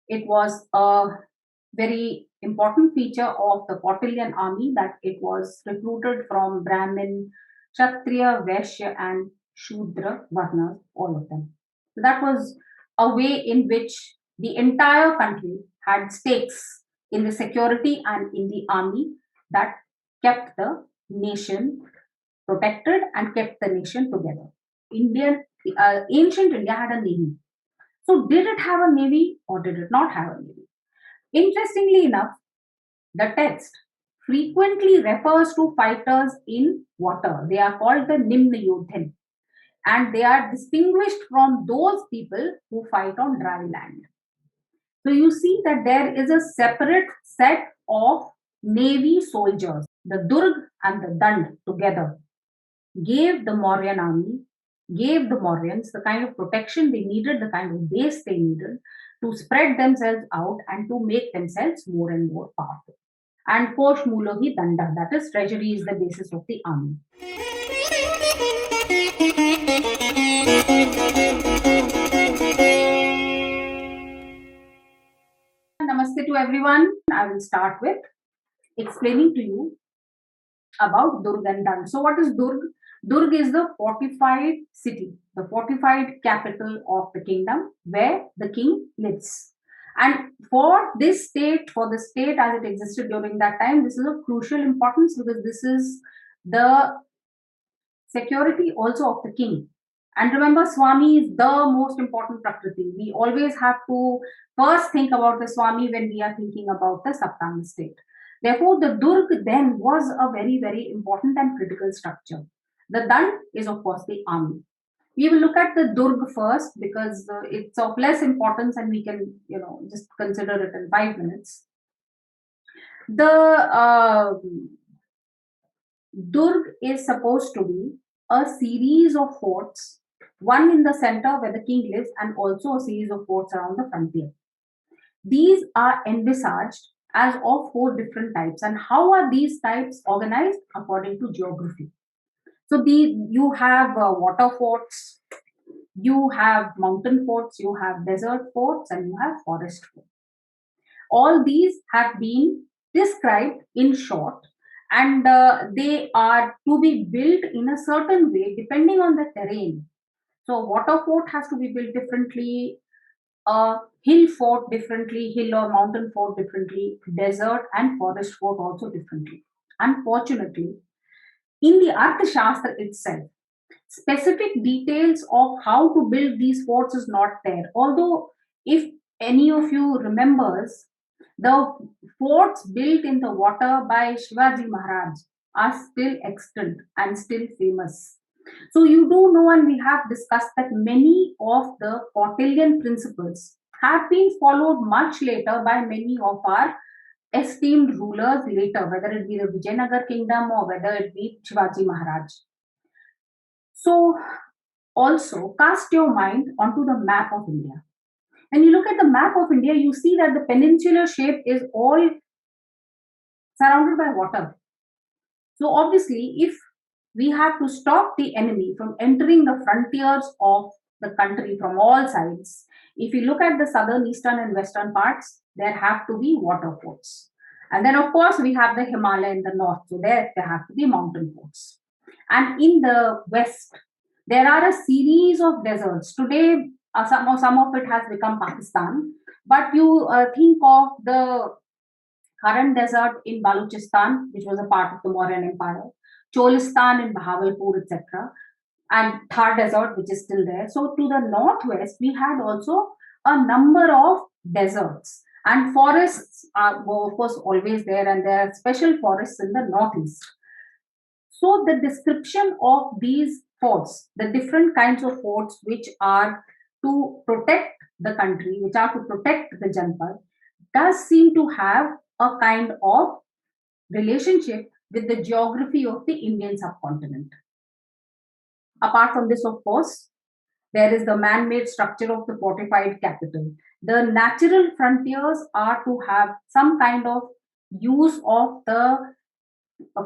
It was a very important feature of the Kautilyan army that it was recruited from Brahmin, Kshatriya, Vaishya, and Shudra Varnas, all of them. So that was a way in which the entire country had stakes in the security and in the army that kept the nation protected and kept the nation together. Ancient India had a navy. So, did it have a navy or did it not have a navy? Interestingly enough, the text frequently refers to fighters in water. They are called the Nimna Yodhin, and they are distinguished from those people who fight on dry land. So you see that there is a separate set of navy soldiers. The Durg and the Dand together gave the Mauryan army, gave the Mauryans the kind of protection they needed, the kind of base they needed to spread themselves out and to make themselves more and more powerful. And Kosh Mulohi Danda, that is, treasury is the basis of the army. Namaste to everyone. I will start with explaining to you about Durg and Dand. So, what is Durg? Durg is the fortified city, the fortified capital of the kingdom where the king lives. And for this state, for the state as it existed during that time, this is of crucial importance because this is the security also of the king. And remember, Swami is the most important Prakriti. We always have to first think about the Swami when we are thinking about the Saptama state. Therefore, the Durg then was a very, very important and critical structure. The Dand is, of course, the army. We will look at the Durg first because it's of less importance and we can, just consider it in 5 minutes. The Durg is supposed to be a series of forts, one in the center where the king lives, and also a series of forts around the frontier. These are envisaged as of 4 different types. And how are these types organized? According to geography. So you have water forts, you have mountain forts, you have desert forts, and you have forest forts. All these have been described in short, and they are to be built in a certain way depending on the terrain. So, water fort has to be built differently, a hill fort differently, hill or mountain fort differently, desert and forest fort also differently. Unfortunately, in the Arthashastra itself, specific details of how to build these forts is not there. Although, if any of you remembers, the forts built in the water by Shivaji Maharaj are still extant and still famous. So you do know, and we have discussed that many of the Kautilyan principles have been followed much later by many of our esteemed rulers later, whether it be the Vijayanagar kingdom or whether it be Shivaji Maharaj. So also cast your mind onto the map of India. When you look at the map of India, you see that the peninsular shape is all surrounded by water. So obviously, if we have to stop the enemy from entering the frontiers of the country from all sides, if you look at the southern, eastern, and western parts, there have to be water forts. And then, of course, we have the Himalaya in the north, so there have to be mountain forts. And in the west, there are a series of deserts. Today, some of it has become Pakistan, but you think of the current desert in Balochistan, which was a part of the Mauryan Empire, Cholistan in Bahawalpur, etc., and Thar Desert, which is still there. So, to the northwest, we had also a number of deserts. And forests are, of course, always there, and there are special forests in the northeast. So, the description of these forts, the different kinds of forts which are to protect the country, which are to protect the Janpad, does seem to have a kind of relationship with the geography of the Indian subcontinent. Apart from this, of course, there is the man made structure of the fortified capital. The natural frontiers are to have some kind of use of the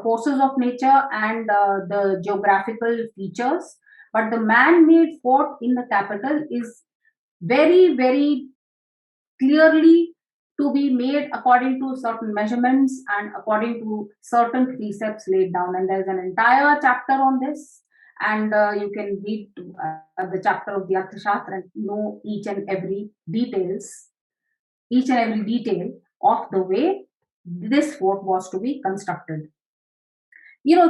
forces of nature and the geographical features, but the man made fort in the capital is very, very clearly to be made according to certain measurements and according to certain precepts laid down. And there's an entire chapter on this, and you can read the chapter of the Arthashastra and know each and every detail of the way this fort was to be constructed.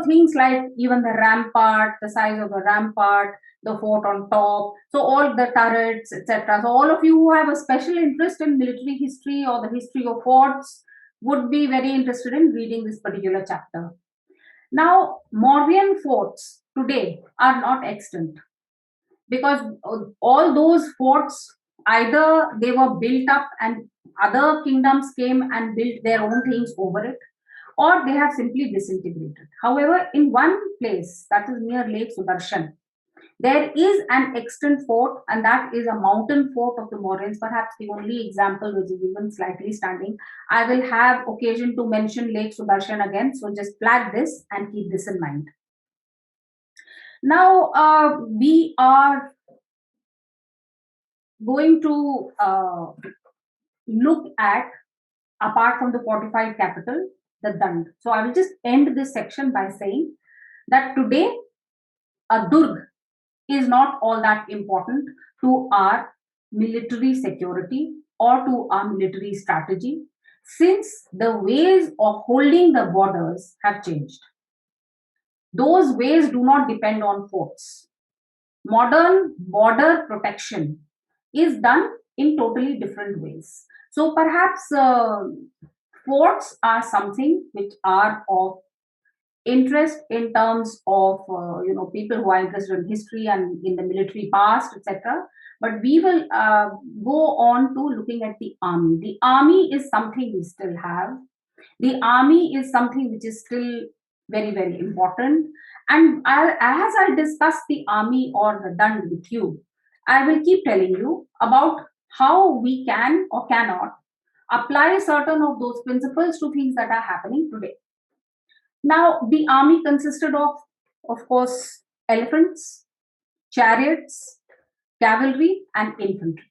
Things like even the rampart, the size of the rampart, the fort on top, so all the turrets, etc. So all of you who have a special interest in military history or the history of forts would be very interested in reading this particular chapter. Now, Mauryan forts today are not extant, because all those forts, either they were built up and other kingdoms came and built their own things over it, or they have simply disintegrated. However, in one place, that is near Lake Sudarshan, there is an extant fort, and that is a mountain fort of the Mauryans, perhaps the only example which is even slightly standing. I will have occasion to mention Lake Sudarshan again, so just flag this and keep this in mind. Now, we are going to look at, apart from the fortified capital, the Dand. So I will just end this section by saying that today a Durg is not all that important to our military security or to our military strategy, since the ways of holding the borders have changed. Those ways do not depend on forts. Modern border protection is done in totally different ways. So perhaps forts are something which are of interest in terms of people who are interested in history and in the military past, etc. But we will go on to looking at the army. The army is something we still have. The army is something which is still very, very important. And as I discuss the army or the Dand with you, I will keep telling you about how we can or cannot apply certain of those principles to things that are happening today. Now, the army consisted of course, elephants, chariots, cavalry, and infantry.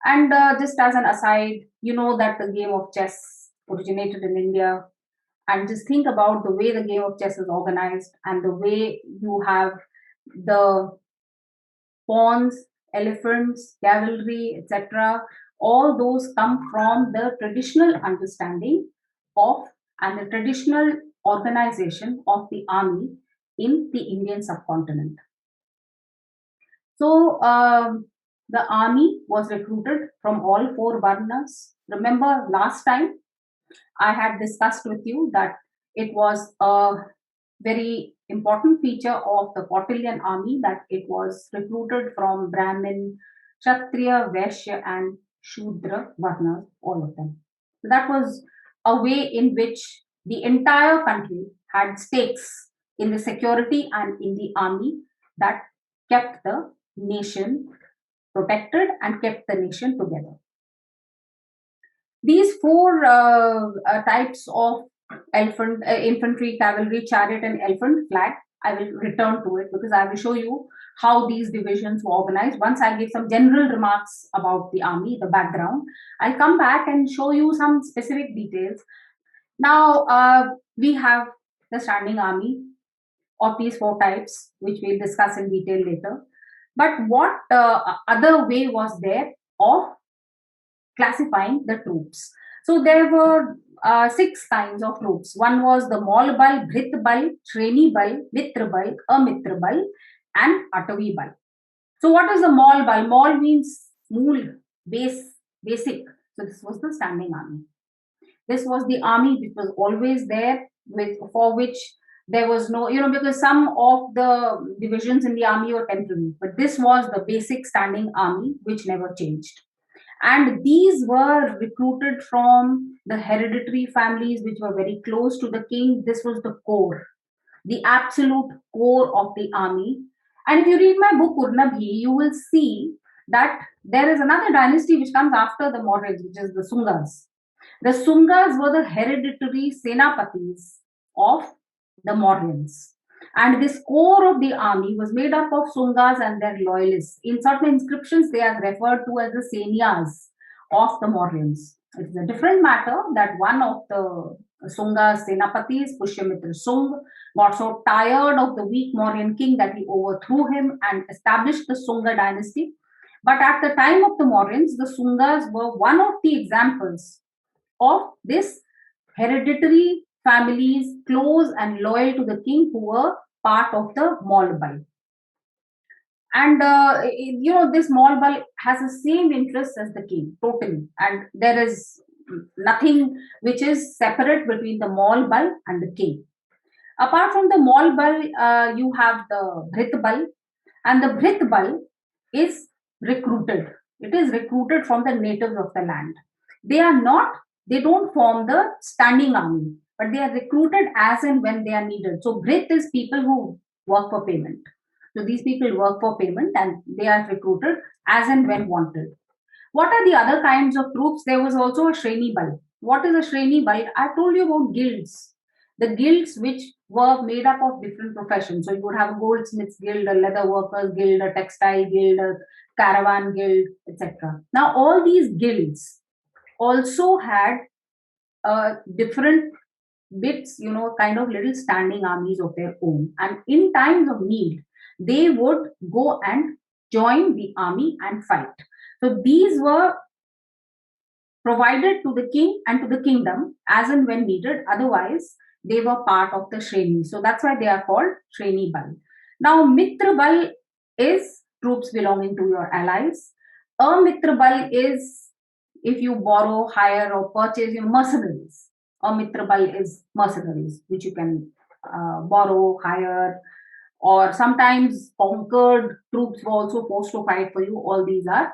And just as an aside, you know that the game of chess originated in India. And just think about the way the game of chess is organized and the way you have the pawns, elephants, cavalry, etc. All those come from the traditional understanding of and the traditional organization of the army in the Indian subcontinent. So, the army was recruited from all four Varnas. Remember, last time I had discussed with you that it was a very important feature of the Kautilyan army that it was recruited from Brahmin, Kshatriya, Vaishya, and Shudra Varnas, all of them. So that was a way in which the entire country had stakes in the security and in the army that kept the nation protected and kept the nation together. These four types of infantry, cavalry, chariot, and elephant flag, I will return to it because I will show you how these divisions were organized. Once I give some general remarks about the army, the background, I'll come back and show you some specific details. Now, we have the standing army of these four types, which we'll discuss in detail later. But what other way was there of classifying the troops? So there were 6 kinds of troops. One was the Maul Bal, Bhrit Bal, Shreni Bal, Mitra Bal, Amitra Bal, and Atavi Bal. So what is the Maul Bal? Maul means mool, basic. So this was the standing army. This was the army which was always there, for which there was no, because some of the divisions in the army were temporary, but this was the basic standing army which never changed. And these were recruited from the hereditary families which were very close to the king. This was the core, the absolute core of the army. And if you read my book Urnabhi, you will see that there is another dynasty which comes after the Mauryans, which is the Sungas. The Sungas were the hereditary senapatis of the Mauryans. And this core of the army was made up of Sungas and their loyalists. In certain inscriptions, they are referred to as the Senias of the Mauryans. It is a different matter that one of the Sunga's senapatis, Pushyamitra Sung, got so tired of the weak Mauryan king that he overthrew him and established the Sunga dynasty. But at the time of the Mauryans, the Sungas were one of the examples of this hereditary families close and loyal to the king who were part of the Molbai. And this Molbai has the same interests as the king, totally. And there is nothing which is separate between the Molbai and the king. Apart from the Molbai, you have the Bhritbal, and the Bhritbal is recruited. It is recruited from the natives of the land. They are not, they don't form the standing army, but they are recruited as and when they are needed. So Bhrit is people who work for payment. So these people work for payment and they are recruited as and when wanted. What are the other kinds of troops? There was also a Shreni Bal. What is a Shreni Bal? I told you about guilds. The guilds which were made up of different professions. So you would have a goldsmiths guild, a leather workers guild, a textile guild, a caravan guild, etc. Now all these guilds also had different bits, kind of little standing armies of their own. And in times of need, they would go and join the army and fight. So these were provided to the king and to the kingdom as and when needed. Otherwise, they were part of the Shreni. So that's why they are called Shreni Bal. Now, Mitra Bal is troops belonging to your allies. A Mitra Bal is if you borrow, hire, or purchase mercenaries. A Mitra Bal is mercenaries, which you can borrow, hire, or sometimes conquered troops were also forced to fight for you. All these are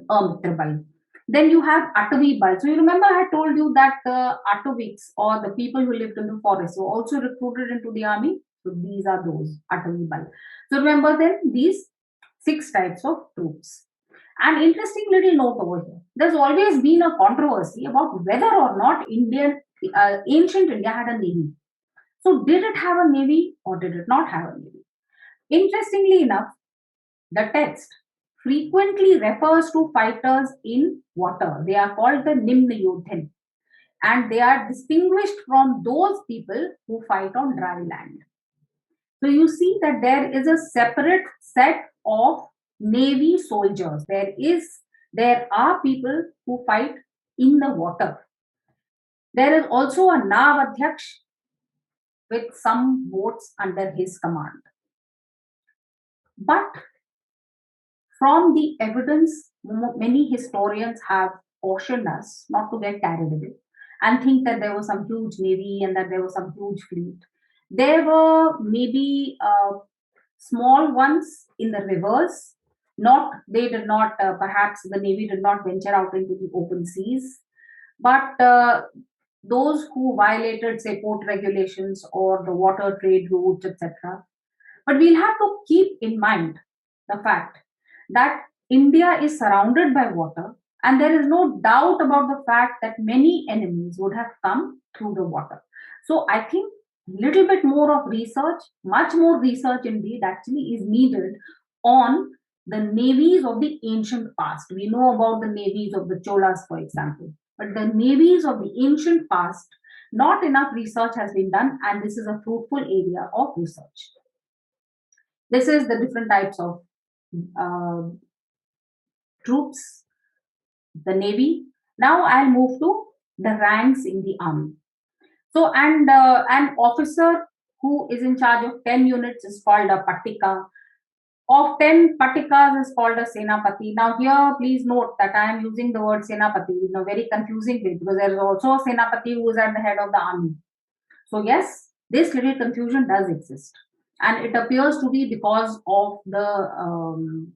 a Mitra Bal. Then you have Atavi Bal. So you remember I told you that the Ataviks or the people who lived in the forest were also recruited into the army. So these are those Atavi Bal. So remember then these 6 types of troops. An interesting little note over here. There's always been a controversy about whether or not ancient India had a navy. So did it have a navy or did it not have a navy? Interestingly enough, the text frequently refers to fighters in water. They are called the Nimna Yodhin, and they are distinguished from those people who fight on dry land. So you see that there is a separate set of navy soldiers. There are people who fight in the water. There is also a Nav Adhyaksh with some boats under his command. But from the evidence, many historians have cautioned us not to get carried away and think that there was some huge navy and that there was some huge fleet. There were maybe small ones in the rivers. They did not, perhaps the navy did not venture out into the open seas. But those who violated, say, port regulations or the water trade routes, etc. But we'll have to keep in mind the fact that India is surrounded by water, and there is no doubt about the fact that many enemies would have come through the water. So I think little bit more of research, much more research indeed, actually is needed on the navies of the ancient past. We know about the navies of the Cholas, for example, but the navies of the ancient past, not enough research has been done, and this is a fruitful area of research. This is the different types of troops, the navy. Now I'll move to the ranks in the army. So, and an officer who is in charge of 10 units is called a Pattika. Of 10 Pattikas is called a Senapati. Now, here, please note that I am using the word Senapati in a very confusing way because there is also a Senapati who is at the head of the army. So, yes, this little confusion does exist. And it appears to be because of the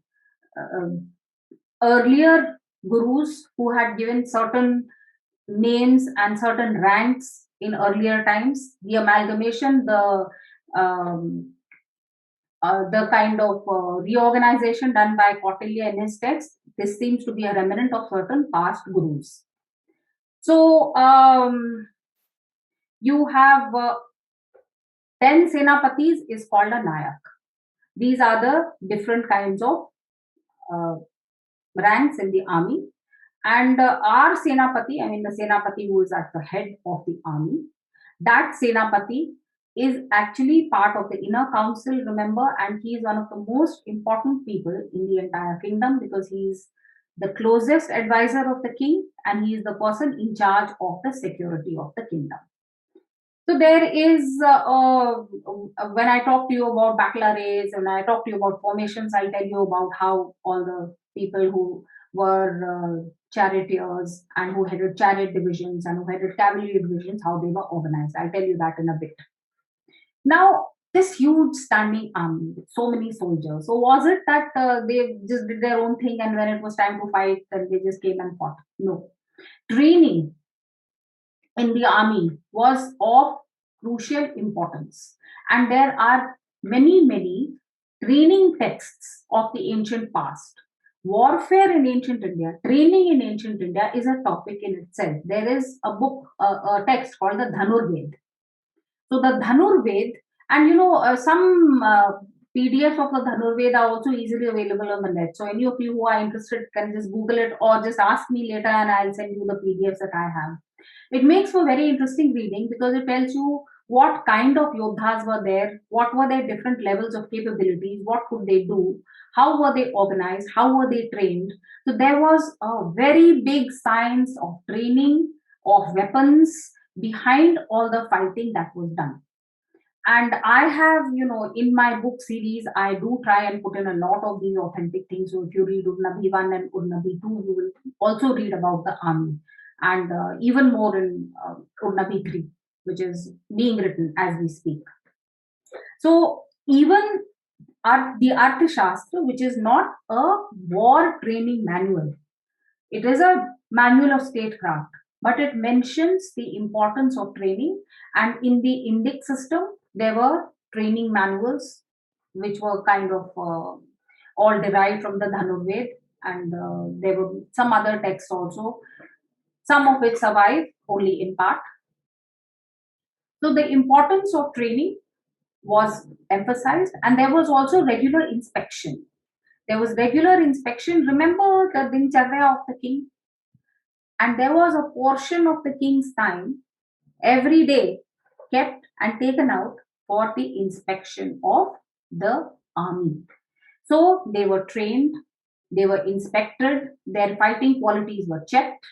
earlier gurus who had given certain names and certain ranks in earlier times. The amalgamation, the kind of reorganization done by Kautilya in his text, this seems to be a remnant of certain past gurus. So you have 10 Senapatis is called a Nayak. These are the different kinds of ranks in the army. And our Senapati, I mean the Senapati who is at the head of the army, that Senapati is actually part of the inner council, remember, and he is one of the most important people in the entire kingdom because he is the closest advisor of the king and he is the person in charge of the security of the kingdom. So there is, when I talk to you about baccalaureates, when I talk to you about formations, I'll tell you about how all the people who were charioteers and who headed chariot divisions and who headed cavalry divisions, how they were organized. I'll tell you that in a bit. Now, this huge standing army with so many soldiers. So was it that they just did their own thing and when it was time to fight, then they just came and fought? No. Training in the army was of crucial importance. And there are many, many training texts of the ancient past. Warfare in ancient India, training in ancient India is a topic in itself. There is a book, a text called the Dhanurved. So the Dhanurved, and some PDFs of the Dhanurved are also easily available on the net. So any of you who are interested can just Google it or just ask me later and I'll send you the PDFs that I have. It makes for very interesting reading because it tells you what kind of yodhas were there, what were their different levels of capabilities, what could they do, how were they organized, how were they trained. So there was a very big science of training, of weapons behind all the fighting that was done. And I have, in my book series, I do try and put in a lot of these authentic things. So if you read Urnabi 1 and Urnabi 2, you will also read about the army and even more in Urnabi 3, which is being written as we speak. So even the Arthashastra, which is not a war training manual, it is a manual of statecraft, but it mentions the importance of training. And in the Indic system, there were training manuals, which were kind of all derived from the Dhanurved, and there were some other texts also, some of which survive only in part. So the importance of training was emphasized, and there was also regular inspection. There was regular inspection. Remember the Dincharya of the king? And there was a portion of the king's time every day kept and taken out for the inspection of the army. So they were trained, they were inspected, their fighting qualities were checked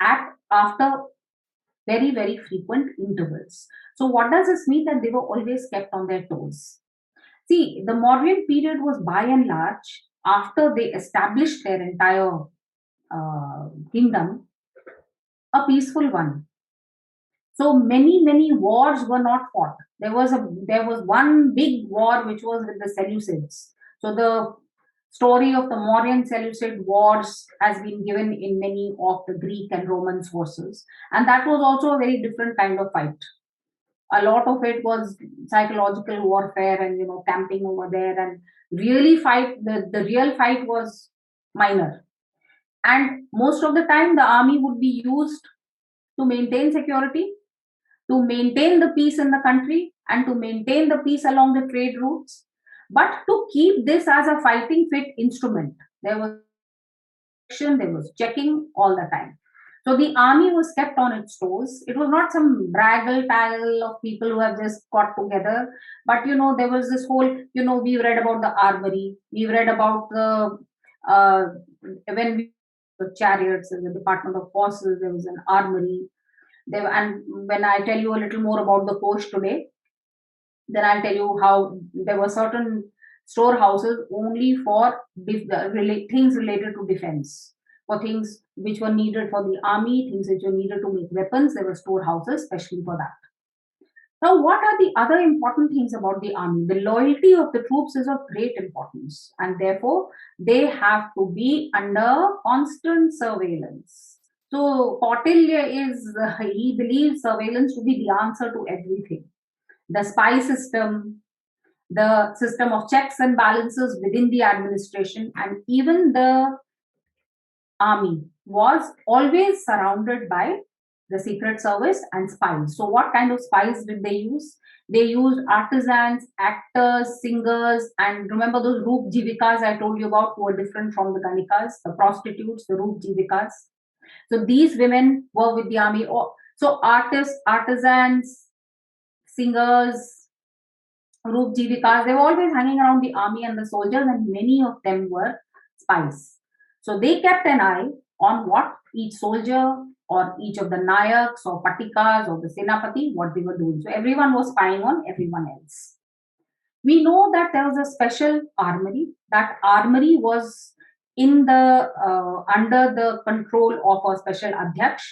at after very, very frequent intervals. So what does this mean? That they were always kept on their toes. See, the Mauryan period was by and large, after they established their entire kingdom, a peaceful one. So many wars were not fought. There was one big war which was with the Seleucids. So the story of the Mauryan Seleucid wars has been given in many of the Greek and Roman sources, and that was also a very different kind of fight. A lot of it was psychological warfare and camping over there and really fight. The real fight was minor, and most of the time the army would be used to maintain security, to maintain the peace in the country and to maintain the peace along the trade routes, but to keep this as a fighting fit instrument. There was checking all the time. So the army was kept on its toes. It was not some braggle tale of people who have just got together, but there was this whole, we read about the armory, we read about the uh, when we the chariots, in the Department of Horses, there was an armory. And when I tell you a little more about the coach today, then I'll tell you how there were certain storehouses only for things related to defense, for things which were needed for the army, things which were needed to make weapons. There were storehouses especially for that. Now, what are the other important things about the army? The loyalty of the troops is of great importance, and therefore they have to be under constant surveillance. So, Kautilya he believes surveillance to be the answer to everything. The spy system, the system of checks and balances within the administration, and even the army was always surrounded by the secret service, and spies. So, what kind of spies did they use? They used artisans, actors, singers, and remember those Roop Jivikas I told you about who were different from the Ganikas, the prostitutes, the Roop Jivikas. So, these women were with the army. So, artists, artisans, singers, Roop Jivikas, they were always hanging around the army and the soldiers, and many of them were spies. So they kept an eye on what each soldier or each of the Nayaks or Patikas or the Senapati, what they were doing. So everyone was spying on everyone else. We know that there was a special armory. That armory was in the under the control of a special adhyaksh.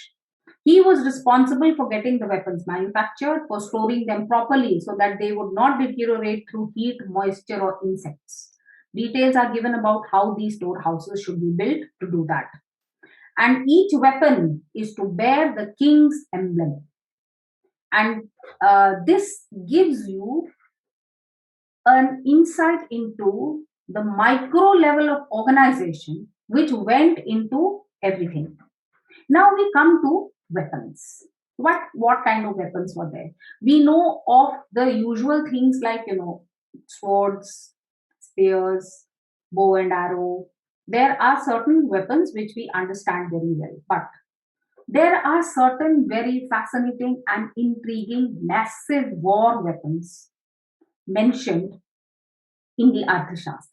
He was responsible for getting the weapons manufactured, for storing them properly so that they would not deteriorate through heat, moisture, or insects. Details are given about how these storehouses should be built to do that. And each weapon is to bear the king's emblem. And this gives you an insight into the micro level of organization which went into everything. Now we come to weapons. What kind of weapons were there? We know of the usual things like swords, spears, bow and arrow. There are certain weapons which we understand very well, but there are certain very fascinating and intriguing massive war weapons mentioned in the Arthashastra.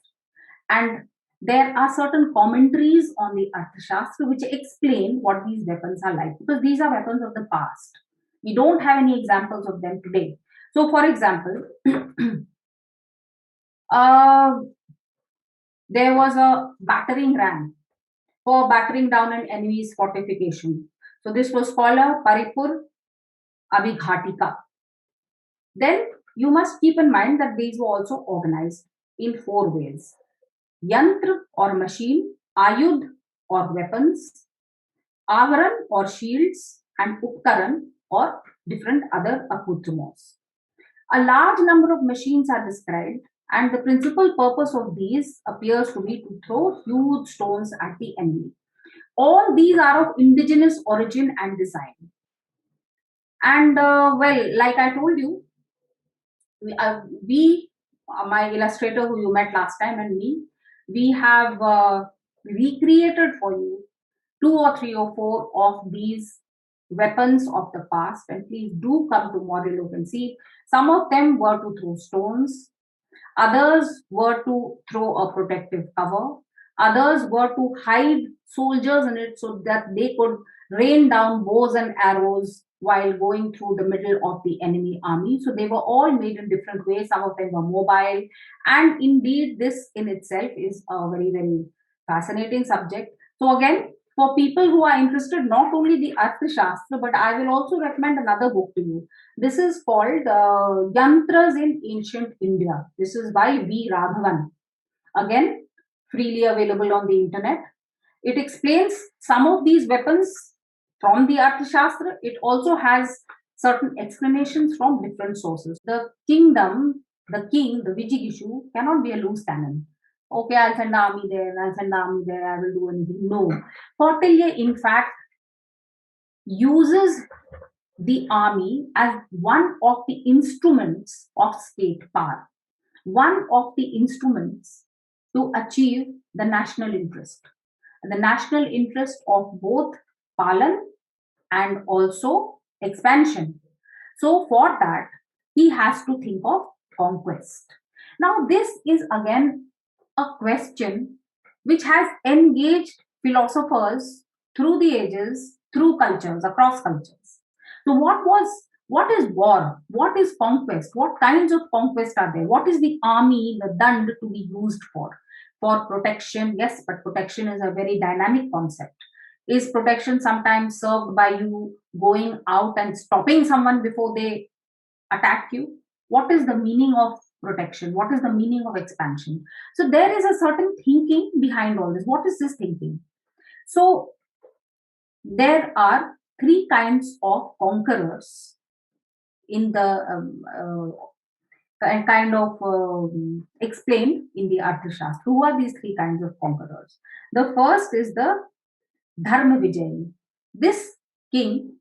And there are certain commentaries on the Arthashastra which explain what these weapons are like, because these are weapons of the past. We don't have any examples of them today. So, for example, uh, there was a battering ram for battering down an enemy's fortification. So, this was called a Paripur Abhighatika. Then you must keep in mind that these were also organized in four ways: yantra or machine, ayudh or weapons, avaran or shields, and upkaran or different other accoutrements. A large number of machines are described, and the principal purpose of these appears to be to throw huge stones at the enemy. All these are of indigenous origin and design. And well, like I told you, we my illustrator who you met last time and me, we have recreated for you two or three or four of these weapons of the past, and please do come to Morelloc and see. Some of them were to throw stones, others were to throw a protective cover, others were to hide soldiers in it so that they could rain down bows and arrows while going through the middle of the enemy army. So they were all made in different ways. Some of them were mobile. And indeed, this in itself is a very, very fascinating subject. So, again, for people who are interested, not only the Arthashastra, but I will also recommend another book to you. This is called Yantras in Ancient India. This is by V. Raghavan. Again, freely available on the internet. It explains some of these weapons from the Arthashastra. It also has certain explanations from different sources. The kingdom, the king, the Vijigishu, cannot be a loose cannon. Okay, I'll send the army there, I'll send the army there, I will do anything. No. Kautilya, in fact, uses the army as one of the instruments of state power, one of the instruments to achieve the national interest, the national interest of both Palan and also expansion. So, for that, he has to think of conquest. Now, this is again a question which has engaged philosophers through the ages, through cultures, across cultures. So, what is war? What is conquest? What kinds of conquest are there? What is the army, the dand, to be used for? For protection, yes, but protection is a very dynamic concept. Is protection sometimes served by you going out and stopping someone before they attack you? What is the meaning of protection? What is the meaning of expansion? So there is a certain thinking behind all this. What is this thinking? So there are three kinds of conquerors in the kind of explained in the Arthashastra. Who are these three kinds of conquerors? The first is the Dharma Vijay. This king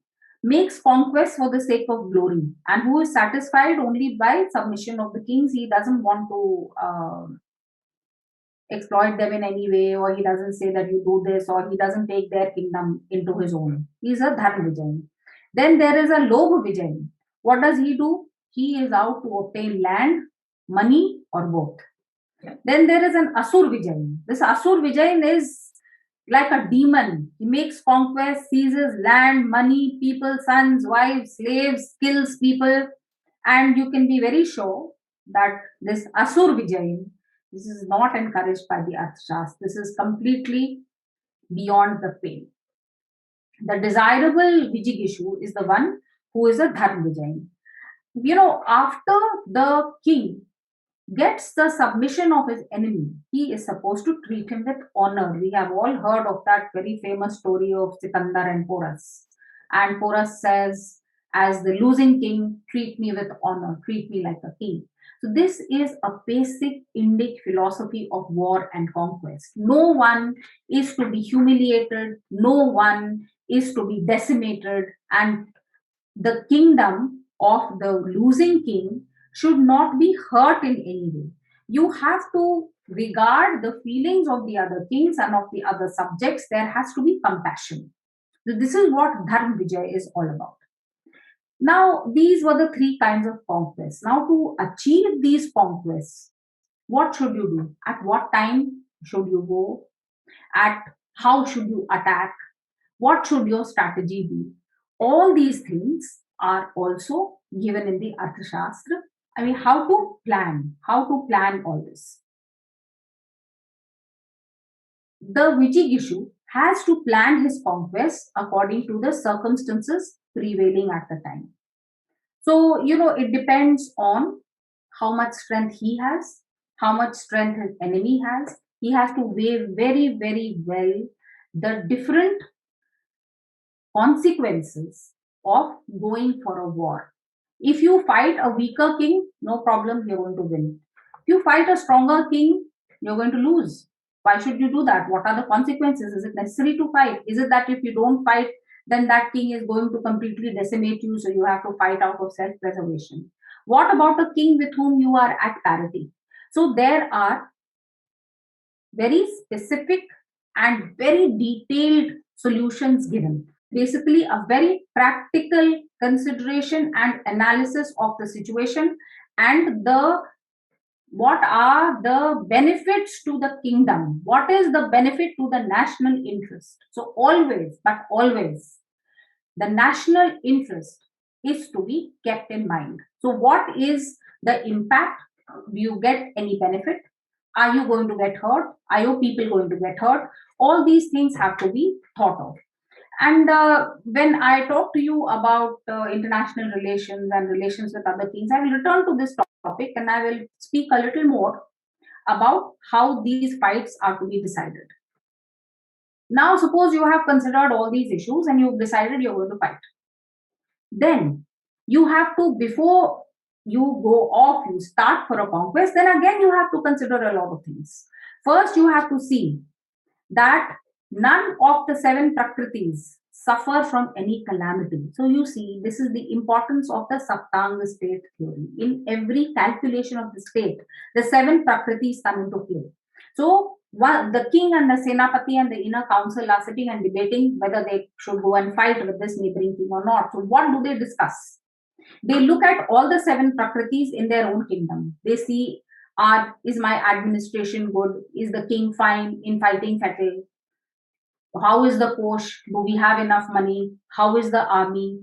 makes conquest for the sake of glory, and who is satisfied only by submission of the kings. He doesn't want to exploit them in any way, or he doesn't say that you do this, or he doesn't take their kingdom into his own. He's a Dharma Vijay. Then there is a Lobha Vijay. What does he do? He is out to obtain land, money, or both. Then there is an Asur Vijay. This Asur Vijay is like a demon. He makes conquest, seizes land, money, people, sons, wives, slaves, kills people. And you can be very sure that this Asur Vijay, this is not encouraged by the Arthashastra. This is completely beyond the pale. The desirable Vijigishu is the one who is a Dharma Vijay. After the king gets the submission of his enemy, he is supposed to treat him with honor. We have all heard of that very famous story of Sikandar and Porus. And Porus says, as the losing king, treat me with honor, treat me like a king. So, this is a basic Indic philosophy of war and conquest. No one is to be humiliated, no one is to be decimated, and the kingdom of the losing king should not be hurt in any way. You have to regard the feelings of the other kings and of the other subjects. There has to be compassion. So this is what Dharma Vijay is all about. Now, these were the three kinds of conquests. Now, to achieve these conquests, what should you do? At what time should you go? At how should you attack? What should your strategy be? All these things are also given in the Arthashastra. I mean, how to plan all this. The Vijigishu has to plan his conquest according to the circumstances prevailing at the time. So, it depends on how much strength he has, how much strength his enemy has. He has to weigh very, very well the different consequences of going for a war. If you fight a weaker king, no problem, you're going to win. If you fight a stronger king, you're going to lose. Why should you do that? What are the consequences? Is it necessary to fight? Is it that if you don't fight, then that king is going to completely decimate you, so you have to fight out of self preservation? What about a king with whom you are at parity? So there are very specific and very detailed solutions given. Basically, a very practical consideration and analysis of the situation and what are the benefits to the kingdom, what is the benefit to the national interest. So always, but always, the national interest is to be kept in mind. So what is the impact? Do you get any benefit? Are you going to get hurt? Are your people going to get hurt? All these things have to be thought of. And when I talk to you about international relations and relations with other kings, I will return to this topic and I will speak a little more about how these fights are to be decided. Now, suppose you have considered all these issues and you've decided you're going to fight. Then you have to, before you go off, you start for a conquest, then again you have to consider a lot of things. First, you have to see that none of the seven prakritis suffer from any calamity. So you see, this is the importance of the Saptanga state theory. In every calculation of the state, the seven prakritis come into play. So the king and the senapati and the inner council are sitting and debating whether they should go and fight with this neighboring king or not. So what do they discuss? They look at all the seven prakritis in their own kingdom. They see, is my administration good? Is the king fine in fighting fettle? How is the Kosh? Do we have enough money? How is the army?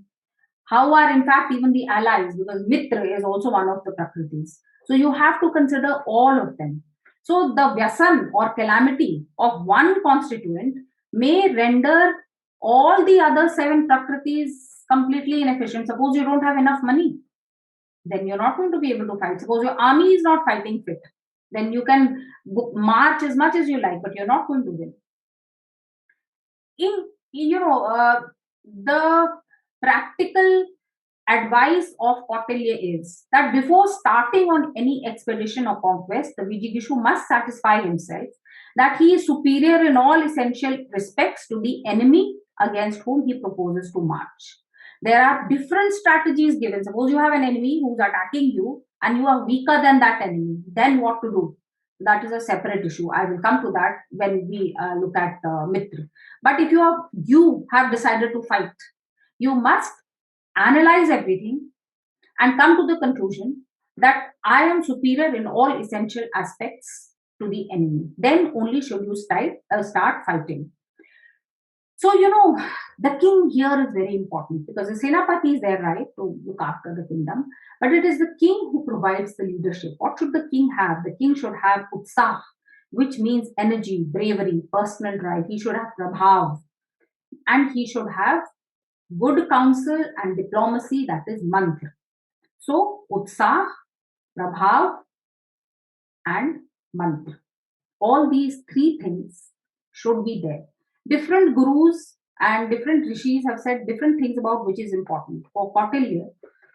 How are, in fact, even the allies? Because Mitra is also one of the Prakritis. So you have to consider all of them. So the Vyasan or calamity of one constituent may render all the other seven Prakritis completely inefficient. Suppose you don't have enough money, then you're not going to be able to fight. Suppose your army is not fighting fit, then you can march as much as you like, but you're not going to win. The practical advice of Kautilya is that before starting on any expedition or conquest, the Vijigishu must satisfy himself that he is superior in all essential respects to the enemy against whom he proposes to march. There are different strategies given. Suppose you have an enemy who's attacking you and you are weaker than that enemy, then what to do? That is a separate issue. I will come to that when we look at Mitra. But if you have decided to fight, you must analyze everything and come to the conclusion that I am superior in all essential aspects to the enemy. Then only should you start fighting. So, the king here is very important because the Senapati is there, right, to look after the kingdom. But it is the king who provides the leadership. What should the king have? The king should have utsah, which means energy, bravery, personal drive. He should have prabhav, and he should have good counsel and diplomacy, that is mantra. So, utsah, prabhav, and mantra. All these three things should be there. Different gurus and different rishis have said different things about which is important. For Kautilya,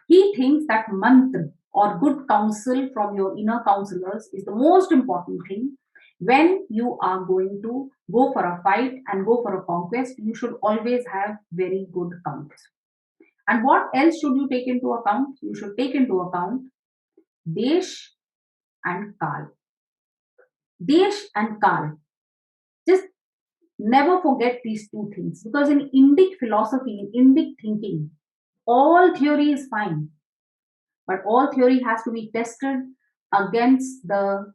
he thinks that mantra or good counsel from your inner counselors is the most important thing. When you are going to go for a fight and go for a conquest, you should always have very good counsel. And what else should you take into account? You should take into account Desh and Kal. Desh and Kal. Just never forget these two things because in Indic philosophy, in Indic thinking, all theory is fine, but all theory has to be tested against the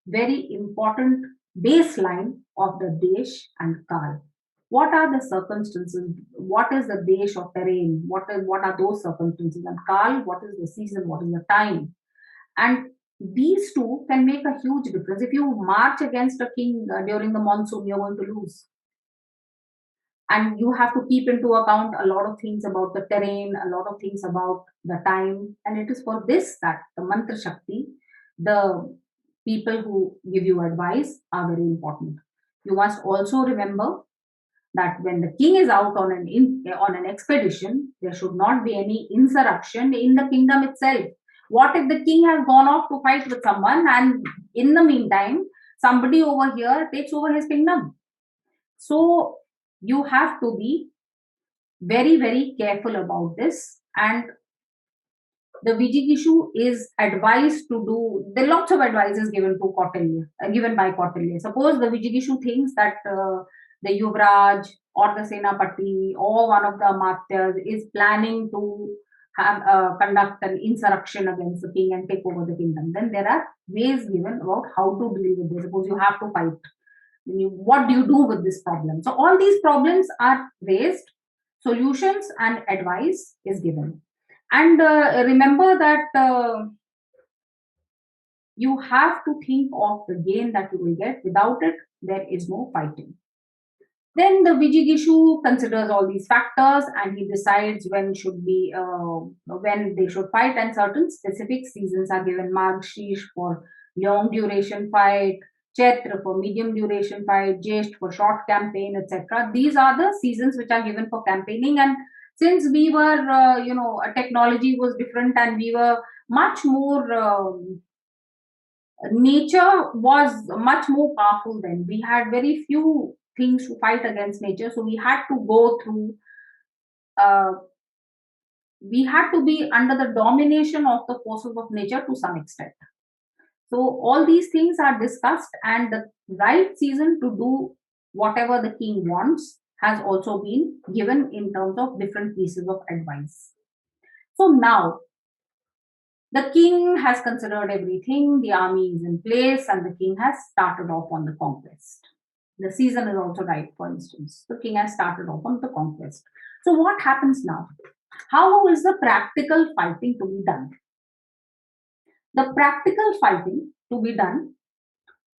very important baseline of the Desh and Kal. What are the circumstances? What is the Desh or terrain? What are those circumstances? And Kal, what is the season? What is the time? And these two can make a huge difference. If you march against a king during the monsoon, you're going to lose. And you have to keep into account a lot of things about the terrain, a lot of things about the time. And it is for this that the mantra shakti, the people who give you advice, are very important. You must also remember that when the king is out on an expedition, there should not be any insurrection in the kingdom itself. What if the king has gone off to fight with someone, and in the meantime, somebody over here takes over his kingdom? So you have to be very, very careful about this. And the Vijigishu is advised to do. There are lots of advices given to Kautilya, given by Kautilya. Suppose the Vijigishu thinks that the Yuvraj or the Senapati or one of the Amatyas is planning to have conduct an insurrection against the king and take over the kingdom. Then there are ways given about how to deal with this. Suppose you have to fight. What do you do with this problem? So all these problems are raised, solutions and advice is given. And remember that you have to think of the gain that you will get. Without it, there is no fighting. Then the Vijigishu considers all these factors and he decides when they should fight, and certain specific seasons are given. Margshish for long duration fight, Chaitra for medium duration fight, Jesht for short campaign, etc. These are the seasons which are given for campaigning. And since we were, technology was different and we were much more, nature was much more powerful then. We had very few things to fight against nature, so we had to go through. Uh, we had to be under the domination of the forces of nature to some extent. So all these things are discussed, and the right season to do whatever the king wants has also been given in terms of different pieces of advice. So now the king has considered everything, the army is in place, and the king has started off on the conquest. The season is also right, for instance. The king has started off on the conquest. So, what happens now? How is the practical fighting to be done? The practical fighting to be done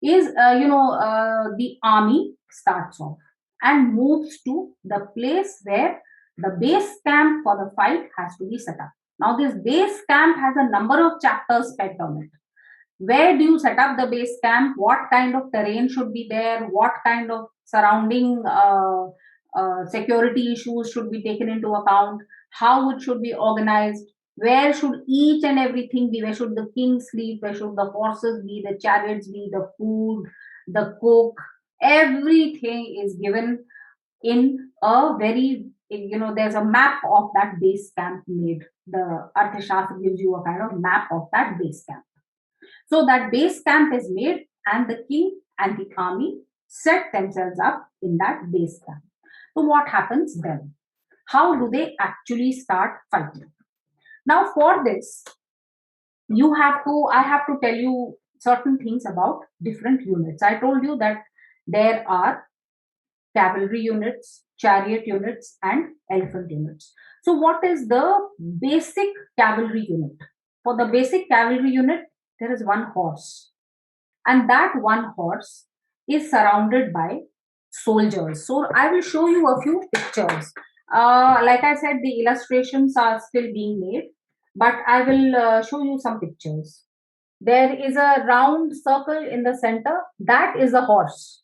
is, the army starts off and moves to the place where the base camp for the fight has to be set up. Now, this base camp has a number of chapters spent on it. Where do you set up the base camp? What kind of terrain should be there? What kind of surrounding security issues should be taken into account? How it should be organized? Where should each and everything be? Where should the king sleep? Where should the horses be? The chariots be? The food, the cook? Everything is given in a very there's a map of that base camp made. The Arthashastra gives you a kind of map of that base camp. So that base camp is made, and the king and the army set themselves up in that base camp. So what happens then? How do they actually start fighting? Now, for this, I have to tell you certain things about different units. I told you that there are cavalry units, chariot units, and elephant units. So, what is the basic cavalry unit? For the basic cavalry unit, there is one horse, and that one horse is surrounded by soldiers. So, I will show you a few pictures. Like I said, the illustrations are still being made, but I will show you some pictures. There is a round circle in the center, that is a horse.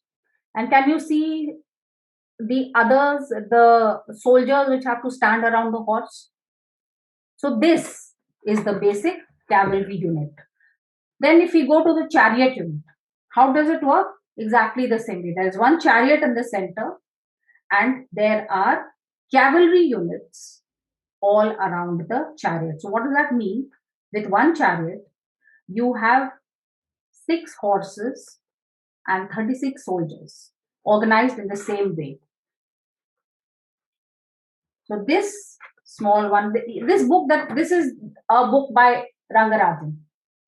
And can you see the others, the soldiers which have to stand around the horse? So, this is the basic cavalry unit. Then, if we go to the chariot unit, how does it work? Exactly the same way. There is one chariot in the center, and there are cavalry units all around the chariot. So, what does that mean? With one chariot, you have 6 horses and 36 soldiers organized in the same way. So this small one, this is a book by Rangarajan,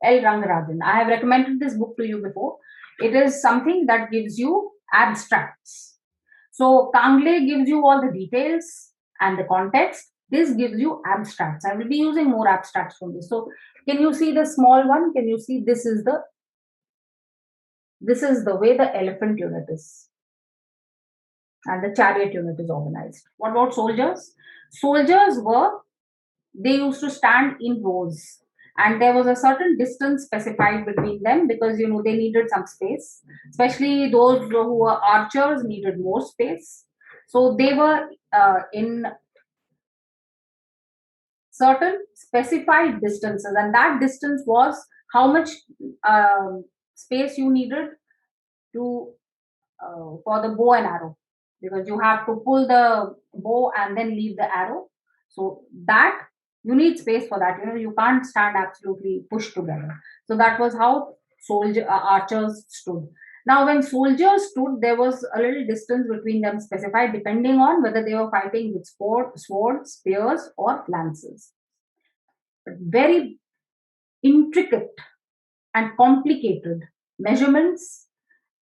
L. Rangarajan. I have recommended this book to you before. It is something that gives you abstracts. So Kangle gives you all the details and the context. This gives you abstracts. I will be using more abstracts from this. So can you see the small one? Can you see this is the way the elephant unit is, and the chariot unit is organized. What about soldiers? Soldiers they used to stand in rows, and there was a certain distance specified between them because they needed some space. Especially those who were archers needed more space. So they were in certain specified distances, and that distance was how much space you needed to for the bow and arrow, because you have to pull the bow and then leave the arrow. So that you need space for that. You can't stand absolutely pushed together. So that was how archers stood. Now, when soldiers stood, there was a little distance between them specified, depending on whether they were fighting with swords, spears, or lances. But very intricate and complicated measurements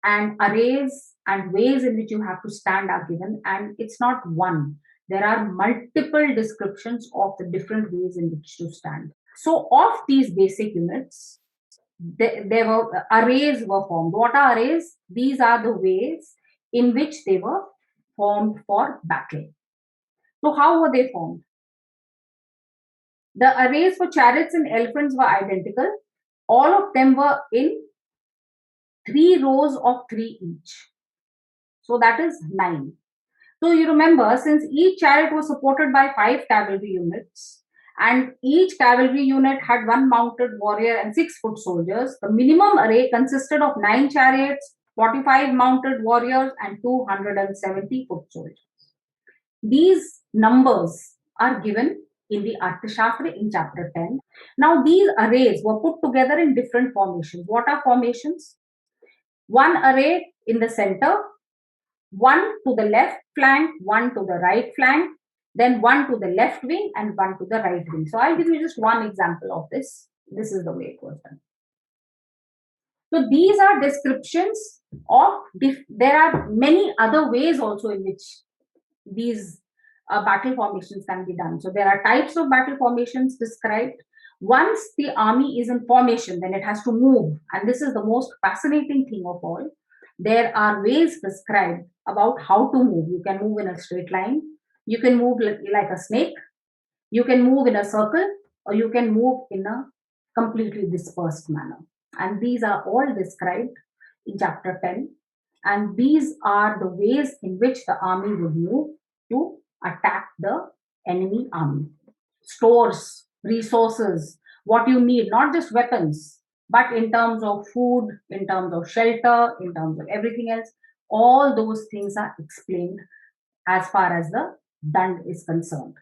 and arrays and ways in which you have to stand are given, and it's not one. There are multiple descriptions of the different ways in which to stand. So of these basic units, there were arrays were formed. What are arrays? These are the ways in which they were formed for battle. So how were they formed? The arrays for chariots and elephants were identical. All of them were in 3 rows of 3 each. So that is 9. So you remember, since each chariot was supported by 5 cavalry units, and each cavalry unit had 1 mounted warrior and 6 foot soldiers, the minimum array consisted of 9 chariots, 45 mounted warriors, and 270 foot soldiers. These numbers are given in the Arthashastra in chapter 10. Now, these arrays were put together in different formations. What are formations? One array in the center, one to the left flank, one to the right flank, then one to the left wing, and one to the right wing. So I'll give you just one example of this. This is the way it was done. So these are descriptions of, there are many other ways also in which these battle formations can be done. So there are types of battle formations described. Once the army is in formation, then it has to move. And this is the most fascinating thing of all. There are ways prescribed about how to move. You can move in a straight line. You can move like a snake. You can move in a circle, or you can move in a completely dispersed manner. And these are all described in chapter 10. And these are the ways in which the army would move to attack the enemy army. Stores, resources, what you need, not just weapons, but in terms of food, in terms of shelter, in terms of everything else, all those things are explained as far as the Dand is concerned.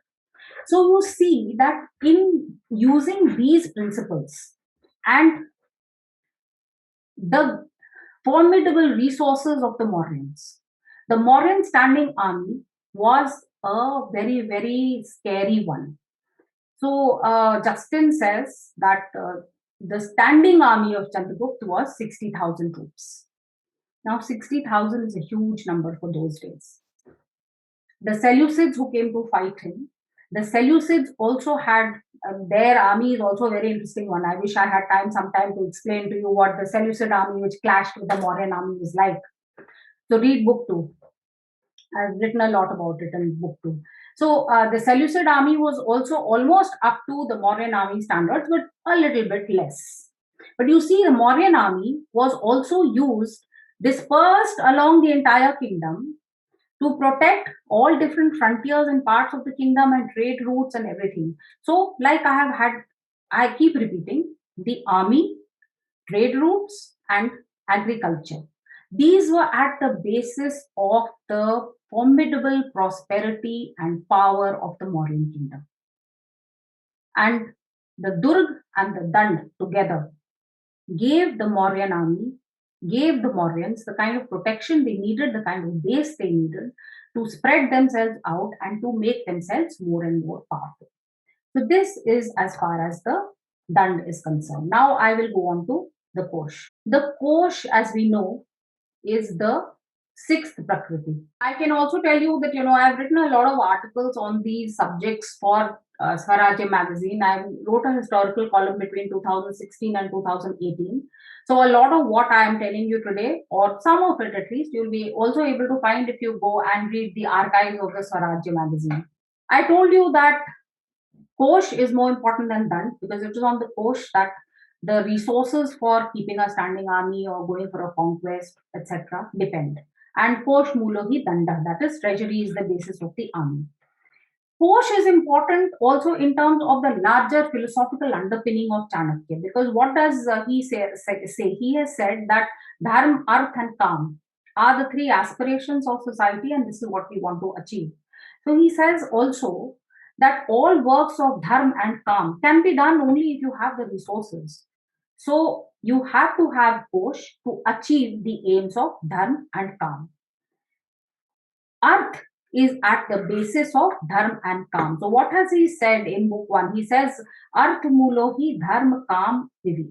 So you see that in using these principles and the formidable resources of the Mauryans, the Mauryan standing army was a very, very scary one. So Justin says that the standing army of Chandragupta was 60,000 troops. Now, 60,000 is a huge number for those days. The Seleucids who came to fight him, the Seleucids also had their army is also a very interesting one. I wish I had time sometime to explain to you what the Seleucid army, which clashed with the Mauryan army, was like. So read book two. I've written a lot about it in book two. So the Seleucid army was also almost up to the Mauryan army standards, but a little bit less. But you see, the Mauryan army was also used dispersed along the entire kingdom to protect all different frontiers and parts of the kingdom and trade routes and everything. So, like I keep repeating, the army, trade routes, and agriculture. These were at the basis of the formidable prosperity and power of the Mauryan kingdom. And the Durg and the Dand together gave the Mauryan army, gave the Mauryans the kind of protection they needed, the kind of base they needed to spread themselves out and to make themselves more and more powerful. So, this is as far as the Dand is concerned. Now, I will go on to the Kosh. The Kosh, as we know, is the sixth Prakriti. I can also tell you that, I've written a lot of articles on these subjects for Swarajya magazine. I wrote a historical column between 2016 and 2018. So a lot of what I am telling you today, or some of it at least, you'll be also able to find if you go and read the archives of the Swarajya magazine. I told you that Kosh is more important than Dand because it is on the Kosh that the resources for keeping a standing army or going for a conquest, etc., depend. And Kosh Mulohi Danda, that is, treasury is the basis of the army. Kosh is important also in terms of the larger philosophical underpinning of Chanakya because what does he say? He has said that Dharma, Arth, and Kam are the three aspirations of society, and this is what we want to achieve. So he says also that all works of Dharma and Kam can be done only if you have the resources. So you have to have Kosh to achieve the aims of Dharma and Kam. Arth is at the basis of Dharma and Kam. So what has he said in book 1? He says, Arth Mulohi Dharma Kam Vivi.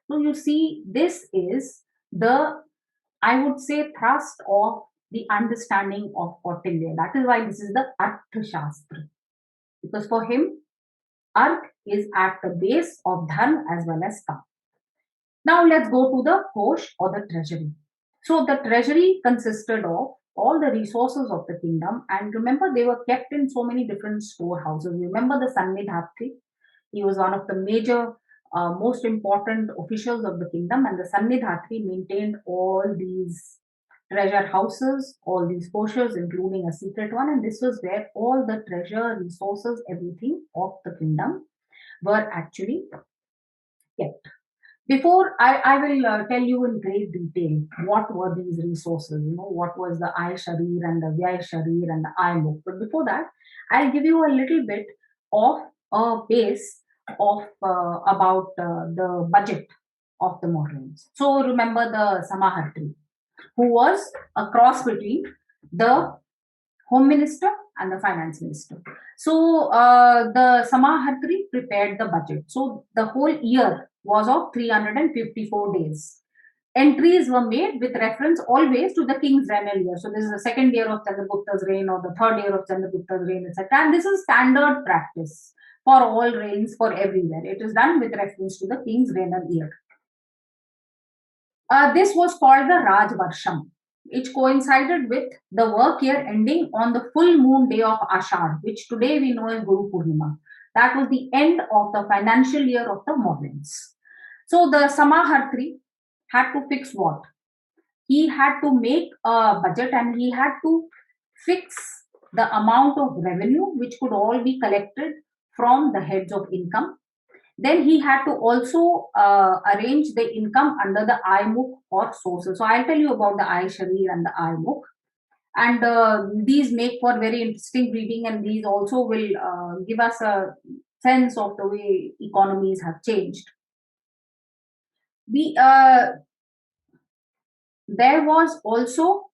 So you see, this is the, I would say, thrust of the understanding of Kautilya. That is why this is the Artha Shastra. Because for him, Arth is at the base of Dharma as well as Kam. Now let's go to the Kosh or the treasury. So the treasury consisted of all the resources of the kingdom, and remember they were kept in so many different storehouses. Remember the Sannidhatri? He was one of the major, most important officials of the kingdom, and the Sannidhatri maintained all these treasure houses, all these koshas, including a secret one, and this was where all the treasure, resources, everything of the kingdom were actually kept. Before I will tell you in great detail what were these resources, what was the I Sharir and the Vyay Sharir and the I Mukh. But before that, I'll give you a little bit of a base of about the budget of the Mauryans. So remember the Samahartri, who was a cross between the home minister and the finance minister. So the Samahartri prepared the budget. So the whole year was of 354 days. Entries were made with reference always to the king's regnal year. So this is the second year of Chandragupta's reign or the third year of Chandragupta's reign, etc. And this is standard practice for all reigns for everywhere. It is done with reference to the king's regnal year. This was called the Rajvarsham, which coincided with the work year ending on the full moon day of Ashar, which today we know as Guru Purnima. That was the end of the financial year of the Mauryans. So the Samahartri had to fix what? He had to make a budget and he had to fix the amount of revenue which could all be collected from the heads of income. Then he had to also arrange the income under the IMUK or sources. So I'll tell you about the I Sharir and the IMUK. And these make for very interesting reading, and these also will give us a sense of the way economies have changed. The There was also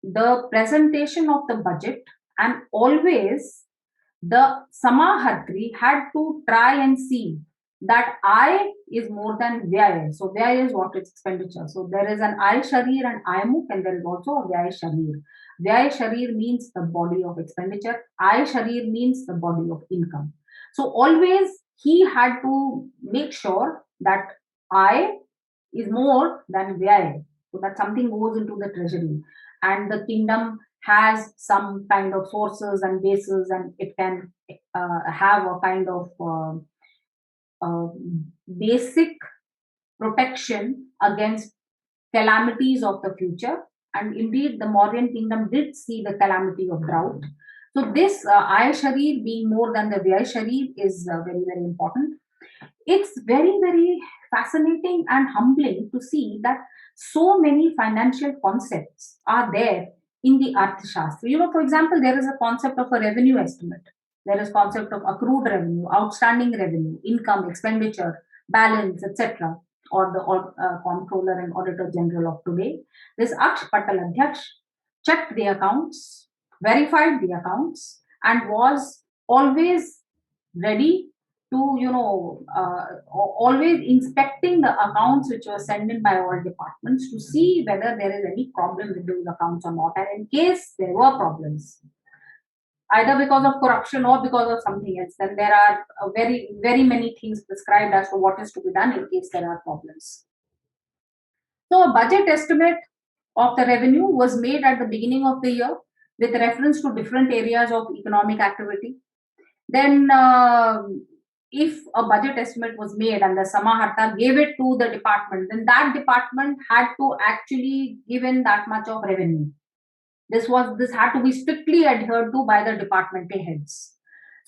the presentation of the budget, and always the Samahartri had to try and see that I is more than Vyaya. So Vyaya is what is expenditure. So there is an I Sharir and I Mukh, and there is also a Vyaya Sharir. Vyaya Sharir means the body of expenditure. I Sharir means the body of income. So always he had to make sure that I is more than Vyaya. So that something goes into the treasury, and the kingdom has some kind of sources and bases, and it can have a kind of uh, basic protection against calamities of the future. And indeed, the Mauryan kingdom did see the calamity of drought. So this Ay Sharir being more than the Vyay Sharir is very, very important. It's very, very fascinating and humbling to see that so many financial concepts are there in the Arthashastra. For example, there is a concept of a revenue estimate. There is concept of accrued revenue, outstanding revenue, income, expenditure, balance, etc. Or the comptroller and auditor general of today. This Aksh Patal Adhyaksh checked the accounts, verified the accounts, and was always ready to always inspecting the accounts which were sent in by all departments to see whether there is any problem with those accounts or not, and in case there were problems either because of corruption or because of something else, then there are very, very many things prescribed as to what is to be done in case there are problems. So a budget estimate of the revenue was made at the beginning of the year with reference to different areas of economic activity. Then, if a budget estimate was made and the Samaharta gave it to the department, then that department had to actually give in that much of revenue. This had to be strictly adhered to by the departmental heads.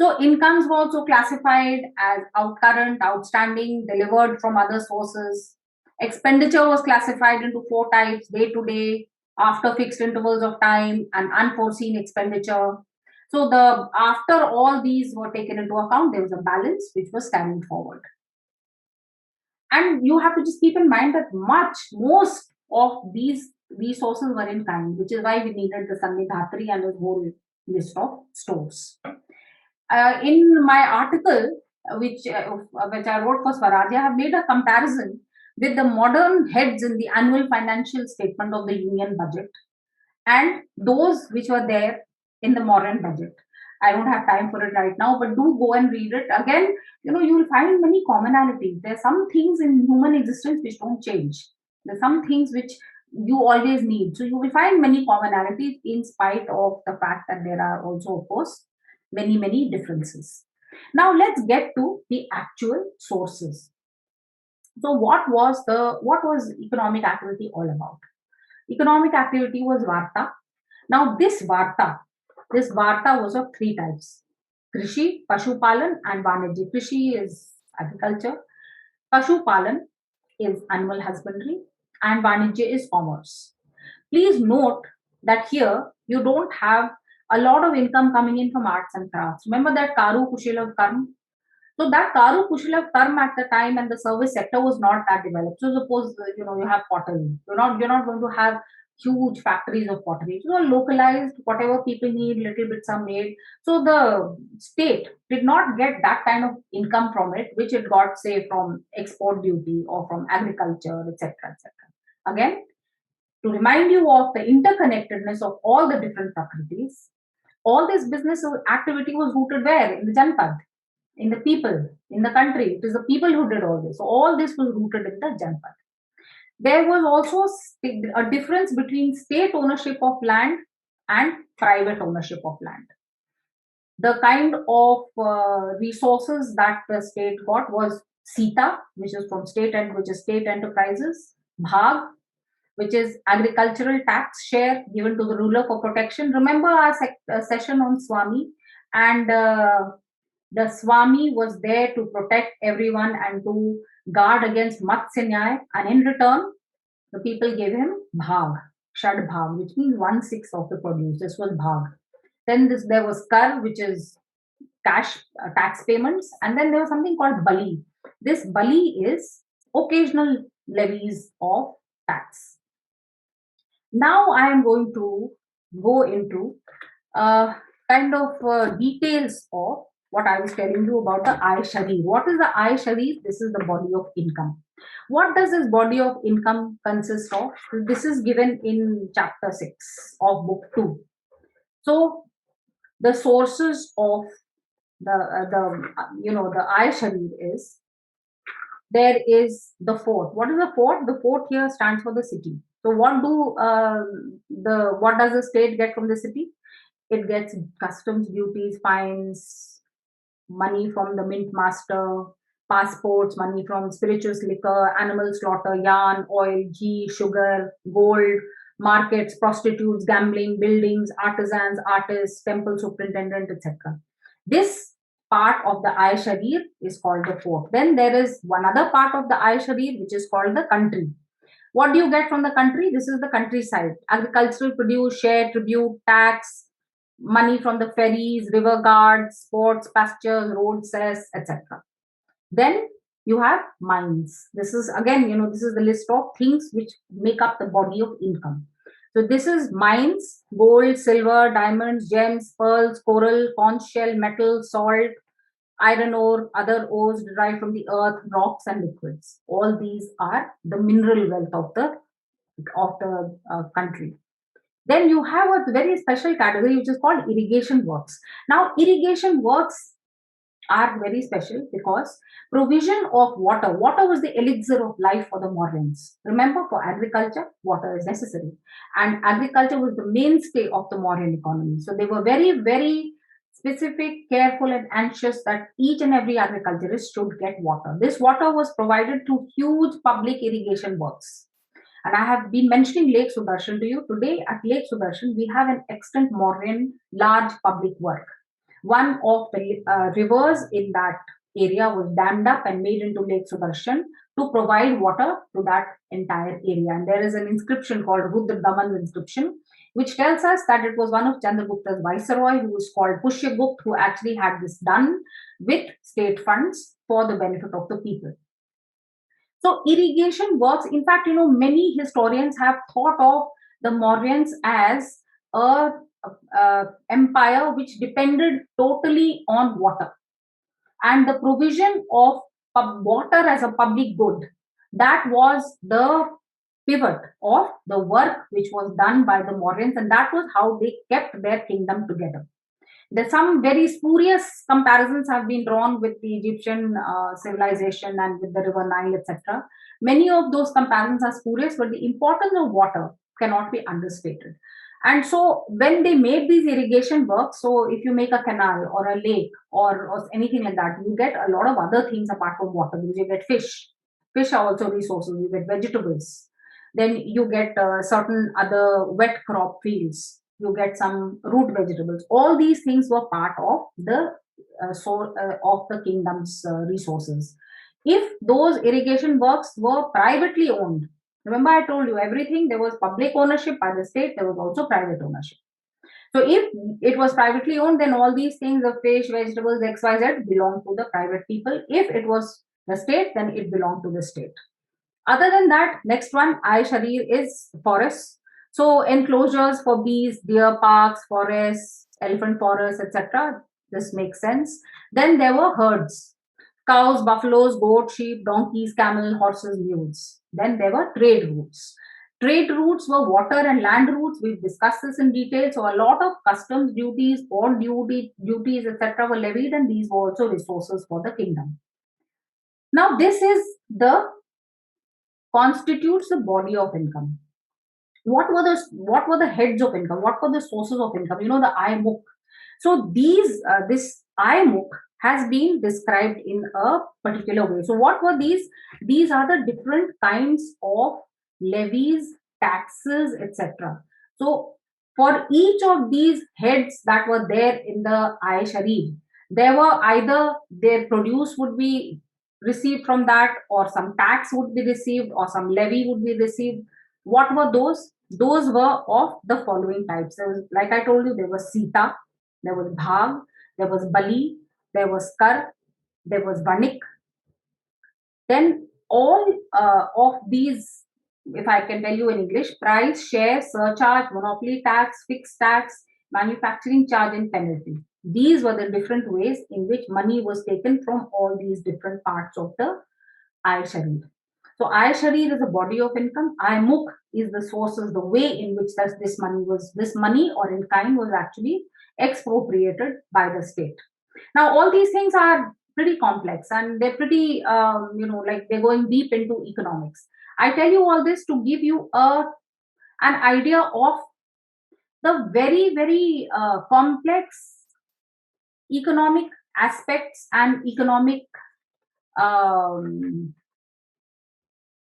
So incomes were also classified as current, outstanding, delivered from other sources. Expenditure was classified into four types: day to day, after fixed intervals of time, and unforeseen expenditure. So the after all these were taken into account, there was a balance which was carried forward. And you have to just keep in mind that most of these resources were in kind, which is why we needed the Sannidhatri and a whole list of stores. In my article, which I wrote for Swaraj, I have made a comparison with the modern heads in the annual financial statement of the union budget and those which were there in the Mauryan budget. I don't have time for it right now, but do go and read it. Again, you will find many commonalities. There are some things in human existence which don't change. There are some things which you always need. So you will find many commonalities in spite of the fact that there are also, of course, many, many differences. Now let's get to the actual sources. So what was economic activity all about? Economic activity was Varta. Now this Varta was of three types: Krishi, Pashupalan, and Vanijya. Krishi is agriculture, Pashupalan is animal husbandry, and Vanijya is commerce. Please note that here you don't have a lot of income coming in from arts and crafts. Remember that Karu Kushila Karm? So that Karu Kushila Karm at the time and the service sector was not that developed. So suppose you have pottery. You're not going to have huge factories of pottery. So localized, whatever people need, little bits are made. So the state did not get that kind of income from it, which it got, say, from export duty or from agriculture, etc., etc. Again, to remind you of the interconnectedness of all the different prakritis, all this business activity was rooted where? In the Janpad, in the people, in the country. It is the people who did all this. So all this was rooted in the Janpad. There was also a difference between state ownership of land and private ownership of land. The kind of resources that the state got was Sita, which is from which is state enterprises; Bhag, which is agricultural tax share given to the ruler for protection. Remember our session on Swami, and the Swami was there to protect everyone and to guard against Matsya Nyaya, and in return, the people gave him Bhag, Shad Bhag, which means 1/6 of the produce. This was Bhag. Then there was Kar, which is cash tax payments, and then there was something called Bali. This Bali is occasional levies of tax. Now I am going to go into kind of details of what I was telling you about the Ay Sharir. What is the Ay Sharir? This is the body of income. What does this body of income consist of? This is given in chapter 6 of book 2. So the sources of the Ay Sharir is, there is the fort. What is the fort? The fort here stands for the city. So what does the state get from the city? It gets customs duties, fines, money from the mint master, passports, money from spirituous liquor, animal slaughter, yarn, oil, ghee, sugar, gold, markets, prostitutes, gambling, buildings, artisans, artists, temple superintendent, etc. This part of the Ay Sharir is called the fort. Then there is one other part of the Ay Sharir which is called the country. What do you get from the country? This is the countryside. Agricultural produce, share, tribute, tax, money from the ferries, river guards, sports, pastures, road cess, etc. Then you have mines. This is again, this is the list of things which make up the body of income. So this is mines: gold, silver, diamonds, gems, pearls, coral, conch shell, metal, salt, iron ore, other ores derived from the earth, rocks, and liquids. All these are the mineral wealth of the country. Then you have a very special category which is called irrigation works. Now, irrigation works are very special because provision of water. Water was the elixir of life for the Mauryans. Remember, for agriculture, water is necessary, and agriculture was the mainstay of the Mauryan economy. So they were very, very specific, careful, and anxious that each and every agriculturist should get water. This water was provided through huge public irrigation works. And I have been mentioning Lake Sudarshan to you. Today at Lake Sudarshan, we have an extant Mauryan large public work. One of the rivers in that area was dammed up and made into Lake Sudarshan to provide water to that entire area. And there is an inscription called Rudra Daman's inscription, which tells us that it was one of Chandragupta's viceroy, who was called Pushyagupt, who actually had this done with state funds for the benefit of the people. So irrigation works. In fact, many historians have thought of the Mauryans as a empire which depended totally on water, and the provision of water as a public good, that was the pivot of the work which was done by the Mauryans, and that was how they kept their kingdom together. There's some very spurious comparisons have been drawn with the Egyptian civilization and with the river Nile, etc. Many of those comparisons are spurious, but the importance of water cannot be understated. And so when they made these irrigation works, so if you make a canal or a lake or anything like that, you get a lot of other things apart from water, because you get fish. Fish are also resources. You get vegetables. Then you get certain other wet crop fields. You get some root vegetables. All these things were part of the of the kingdom's resources. If those irrigation works were privately owned, remember I told you everything, there was public ownership by the state, there was also private ownership. So if it was privately owned, then all these things, the fish, vegetables, XYZ, belong to the private people. If it was the state, then it belonged to the state. Other than that, next one, Ay Sharir, is forests. So enclosures for bees, deer parks, forests, elephant forests, etc. This makes sense. Then there were herds: cows, buffaloes, goats, sheep, donkeys, camel, horses, mules. Then there were trade routes. Trade routes were water and land routes. We've discussed this in detail. So a lot of customs duties, port duties, etc. were levied, and these were also resources for the kingdom. Now, this is the constitutes the body of income. What were the heads of income? What were the sources of income? The IMUC. So this IMUC has been described in a particular way. So what were these? These are the different kinds of levies, taxes, etc. So for each of these heads that were there in the Ay Sharir, there were either their produce would be received from that, or some tax would be received, or some levy would be received. What were those? Those were of the following types. Like I told you, there was Sita, there was Bhag, there was Bali, there was Kar, there was Vanik. Then all of these, if I can tell you in English, price, share, surcharge, monopoly tax, fixed tax, manufacturing charge, and penalty. These were the different ways in which money was taken from all these different parts of the Ay Sharir. So Ay Sharir is a body of income. Ay Mukh is the sources, the way in which this money or in kind was actually expropriated by the state. Now, all these things are pretty complex and they're pretty, like they're going deep into economics. I tell you all this to give you an idea of the very, very complex economic aspects and economic um,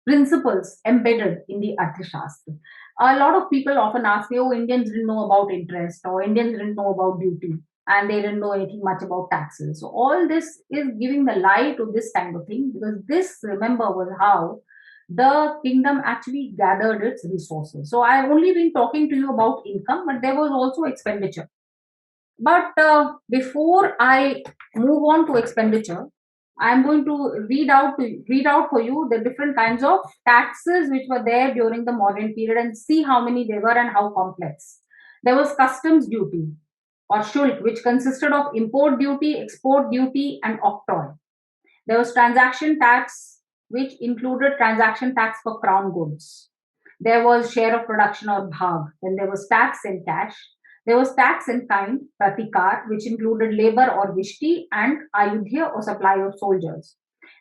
principles embedded in the Arthashastra. A lot of people often ask me, oh, Indians didn't know about interest or Indians didn't know about duty and they didn't know anything much about taxes. So all this is giving the lie to this kind of thing because this, remember, was how the kingdom actually gathered its resources. So I've only been talking to you about income, but there was also expenditure. But before I move on to expenditure, I'm going to read out for you the different kinds of taxes which were there during the modern period and see how many they were and how complex. There was customs duty or shulk, which consisted of import duty, export duty, and octroi. There was transaction tax, which included transaction tax for crown goods. There was share of production or bhag. Then there was tax in cash. There was tax in kind, pratikar, which included labor or vishti and ayudhya or supply of soldiers.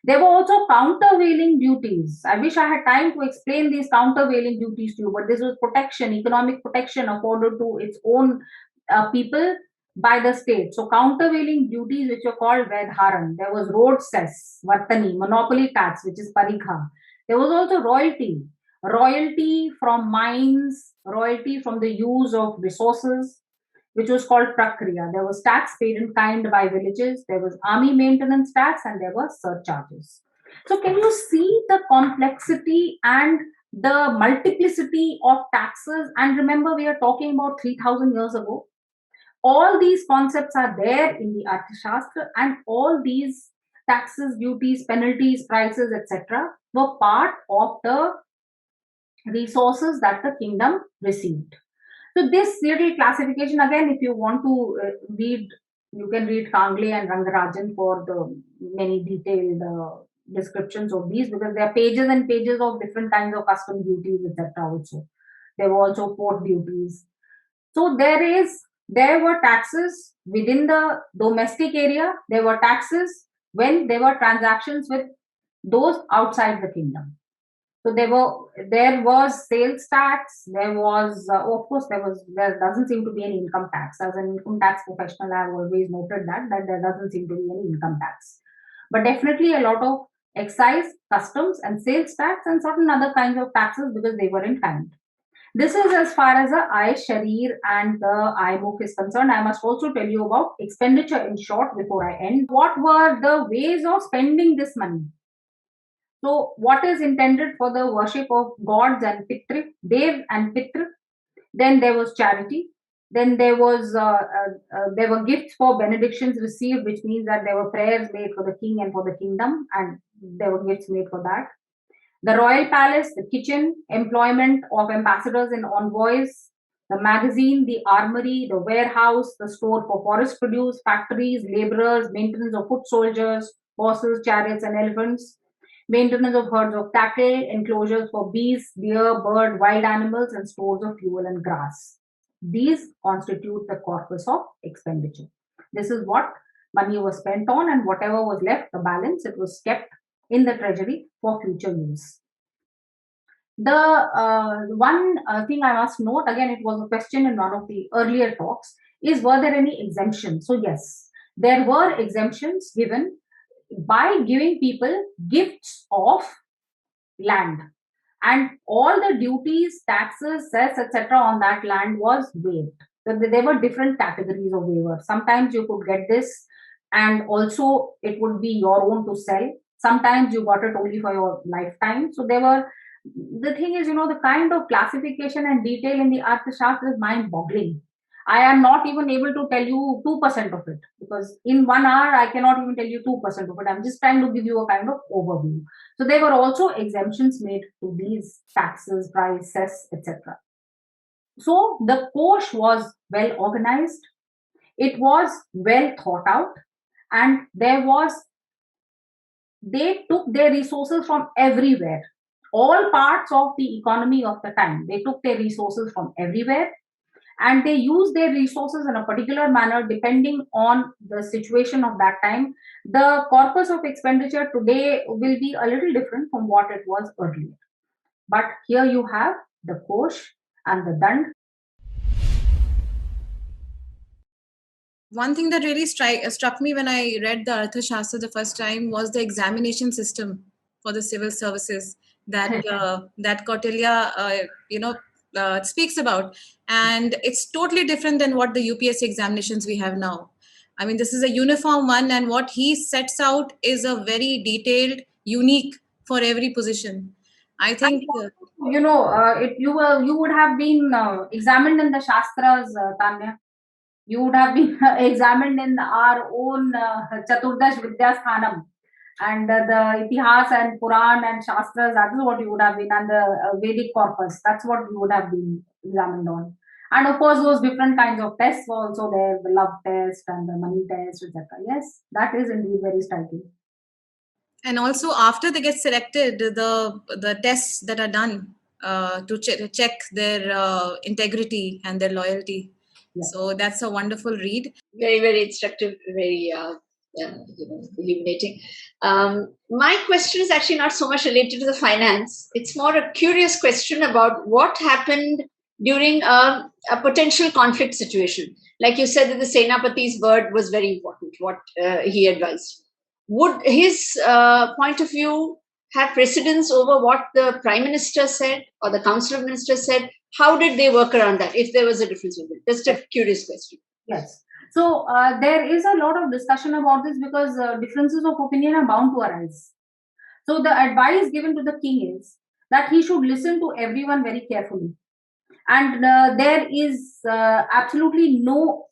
There were also countervailing duties. I wish I had time to explain these countervailing duties to you, but this was protection, economic protection afforded to its own people by the state. So countervailing duties which were called Vedharan. There was road cess, Vartani, monopoly tax, which is Parikha. There was also royalty, royalty from mines, royalty from the use of resources, which was called Prakriya. There was tax paid in kind by villages, there was army maintenance tax, and there were surcharges. So, can you see the complexity and the multiplicity of taxes? And remember, we are talking about 3000 years ago. All these concepts are there in the Arthashastra, and all these taxes, duties, penalties, prices, etc., were part of the resources that the kingdom received. So this little classification, again, if you want to read, you can read Kangle and Rangarajan for the many detailed descriptions of these because there are pages and pages of different kinds of custom duties, etc. Also, there were also port duties. So there were taxes within the domestic area. There were taxes when there were transactions with those outside the kingdom. So there was sales tax. There was of course there doesn't seem to be any income tax. As an income tax professional, I've always noted that there doesn't seem to be any income tax, but definitely a lot of excise, customs, and sales tax, and certain other kinds of taxes because they were in kind. This is as far as the Ay Sharir and the Ay Mukh is concerned. I must also tell you about expenditure in short before I end. What were the ways of spending this money? So, what is intended for the worship of gods and Pitri, Dev and Pitr? Then there was charity. Then there were gifts for benedictions received, which means that there were prayers made for the king and for the kingdom, and there were gifts made for that. The royal palace, the kitchen, employment of ambassadors and envoys, the magazine, the armory, the warehouse, the store for forest produce, factories, laborers, maintenance of foot soldiers, horses, chariots, and elephants, maintenance of herds of cattle, enclosures for beasts, deer, bird, wild animals, and stores of fuel and grass. These constitute the corpus of expenditure. This is what money was spent on, and whatever was left, the balance, it was kept in the treasury for future use. The one thing I must note, again, it was a question in one of the earlier talks, is were there any exemptions? So, yes, there were exemptions given by giving people gifts of land, and all the duties, taxes, cess, etc. on that land was waived. So there were different categories of waiver. Sometimes you could get this, and also it would be your own to sell. Sometimes you got it only for your lifetime. So there were The thing is, the kind of classification and detail in the Arthashastra is mind-boggling. I am not even able to tell you 2% of it, because in 1 hour I cannot even tell you 2% of it. I'm just trying to give you a kind of overview. So there were also exemptions made to these taxes, price, cess, etc. So the Kosh was well organized, it was well thought out, and they took their resources from everywhere. All parts of the economy of the time, they took their resources from everywhere, and they used their resources in a particular manner depending on the situation of that time. The corpus of expenditure today will be a little different from what it was earlier. But here you have the Kosh and the Dand. One thing that really struck me when I read the Arthashastra the first time was the examination system for the civil services that Kautilya, speaks about, and it's totally different than what the UPSC examinations we have now. I mean, this is a uniform one, and what he sets out is a very detailed, unique for every position. I think. You would have been examined in the Shastras, Tanya. You would have been examined in our own Chaturdash Vidyasthanam, and the Itihas and Puran and Shastras. That is what you would have been, and the Vedic corpus. That's what you would have been examined on. And of course, those different kinds of tests were also there, the love test and the money test, etc. Yes, that is indeed very striking. And also, after they get selected, the tests that are done to check their integrity and their loyalty. Yeah. So that's a wonderful read. Very, very instructive, very illuminating. My question is actually not so much related to the finance. It's more a curious question about what happened during a potential conflict situation. Like you said that the Senapati's word was very important, what he advised. Would his point of view have precedence over what the Prime Minister said or the Council of Ministers said? How did they work around that if there was a difference of it? Just a curious question. Yes. So there is a lot of discussion about this because differences of opinion are bound to arise. So the advice given to the king is that he should listen to everyone very carefully. And there is absolutely no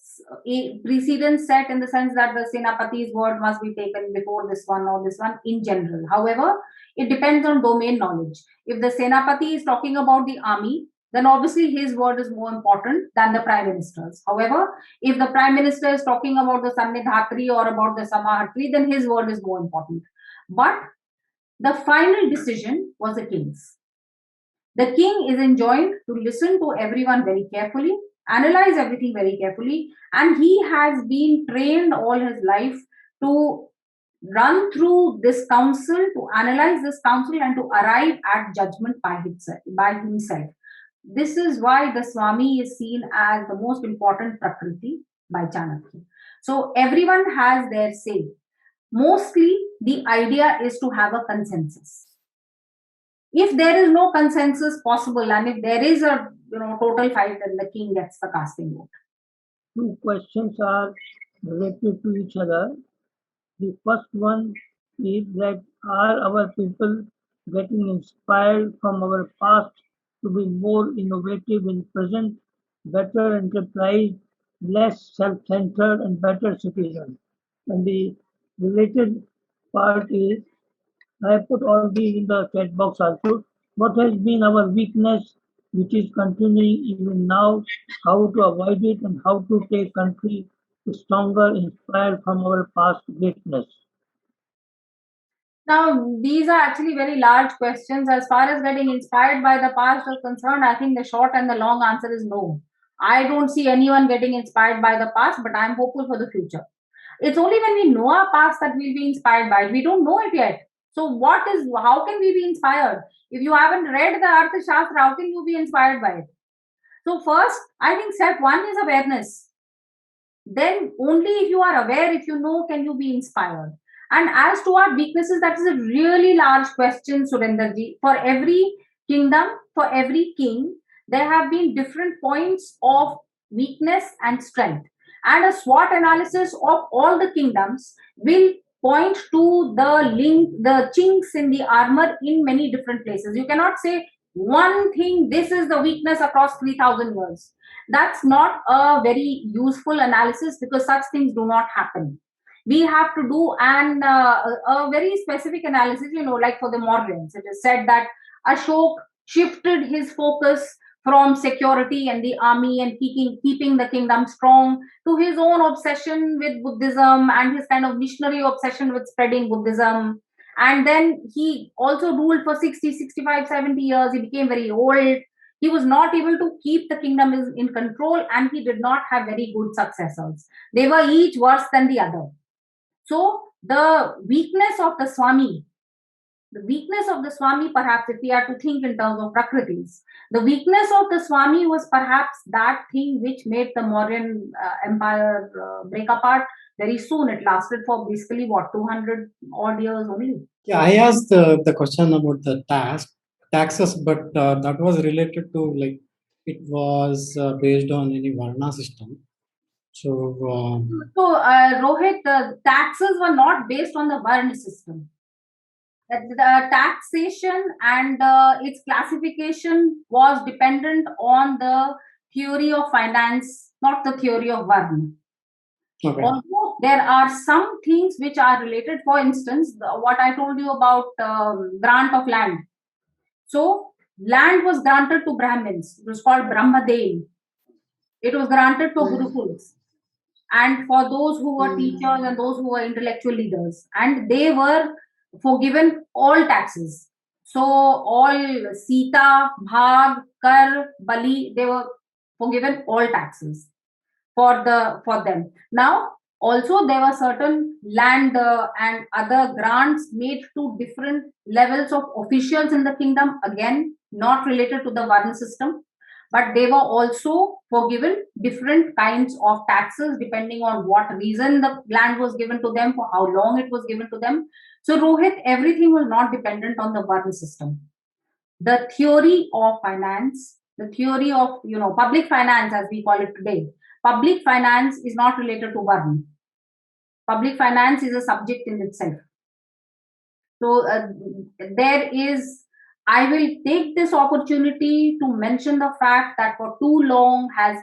precedence set in the sense that the Senapati's word must be taken before this one or this one in general. However, it depends on domain knowledge. If the Senapati is talking about the army, then obviously his word is more important than the Prime Minister's. However, if the Prime Minister is talking about the Sannidhatri or about the Samahatri, then his word is more important. But the final decision was the king's. The king is enjoined to listen to everyone very carefully, analyze everything very carefully, and he has been trained all his life to run through this council, to analyze this council, and to arrive at judgment by himself. This is why the Swami is seen as the most important Prakriti by Chanakya. So everyone has their say. Mostly, the idea is to have a consensus. If there is no consensus possible, and if there is a total fight, then the king gets the casting vote. Two questions are related to each other. The first one is that are our people getting inspired from our past to be more innovative in present, better enterprise, less self-centered, and better citizens? And the related part is, I put all these in the chat box also. What has been our weakness, which is continuing even now, how to avoid it, and how to take country stronger, inspired from our past greatness? Now, these are actually very large questions. As far as getting inspired by the past is concerned, I think the short and the long answer is no. I don't see anyone getting inspired by the past, but I'm hopeful for the future. It's only when we know our past that we'll be inspired by it. We don't know it yet. So how can we be inspired? If you haven't read the Arthashastra, how can you be inspired by it? So first, I think step one is awareness. Then only if you are aware, if you know, can you be inspired. And as to our weaknesses, that is a really large question, Surendraji. For every kingdom, for every king, there have been different points of weakness and strength. And a SWOT analysis of all the kingdoms will point to the chinks in the armor in many different places. You cannot say one thing, this is the weakness across 3,000 years. That's not a very useful analysis, because such things do not happen. We have to do a very specific analysis, like for the Mauryans. It is said that Ashok shifted his focus from security and the army and keeping the kingdom strong to his own obsession with Buddhism and his kind of missionary obsession with spreading Buddhism. And then he also ruled for 60, 65, 70 years. He became very old. He was not able to keep the kingdom in control, and he did not have very good successors. They were each worse than the other. So the weakness of the Swami, perhaps, if we are to think in terms of Prakritis, the weakness of the Swami was perhaps that thing which made the Mauryan empire break apart very soon. It lasted for basically 200 odd years only. Yeah, I asked the question about the taxes, but that was related to, like, it was based on any Varna system. So, Rohit, the taxes were not based on the Varna system. The taxation and its classification was dependent on the theory of finance, not the theory of Varna. okay. Although there are some things which are related, for instance, what I told you about grant of land. So, land was granted to Brahmins. It was called Brahmadev. It was granted to Gurukuls, and for those who were teachers and those who were intellectual leaders, and they were forgiven all taxes. So all Sita, Bhag, Kar, Bali, they were forgiven all taxes for them. Now also there were certain land and other grants made to different levels of officials in the kingdom, again not related to the Varna system, but they were also forgiven different kinds of taxes depending on what reason the land was given to them, for how long it was given to them. So Rohit, everything was not dependent on the Varna system. The theory of finance, the theory of public finance as we call it today, public finance is not related to Varna. Public finance is a subject in itself. So I will take this opportunity to mention the fact that for too long has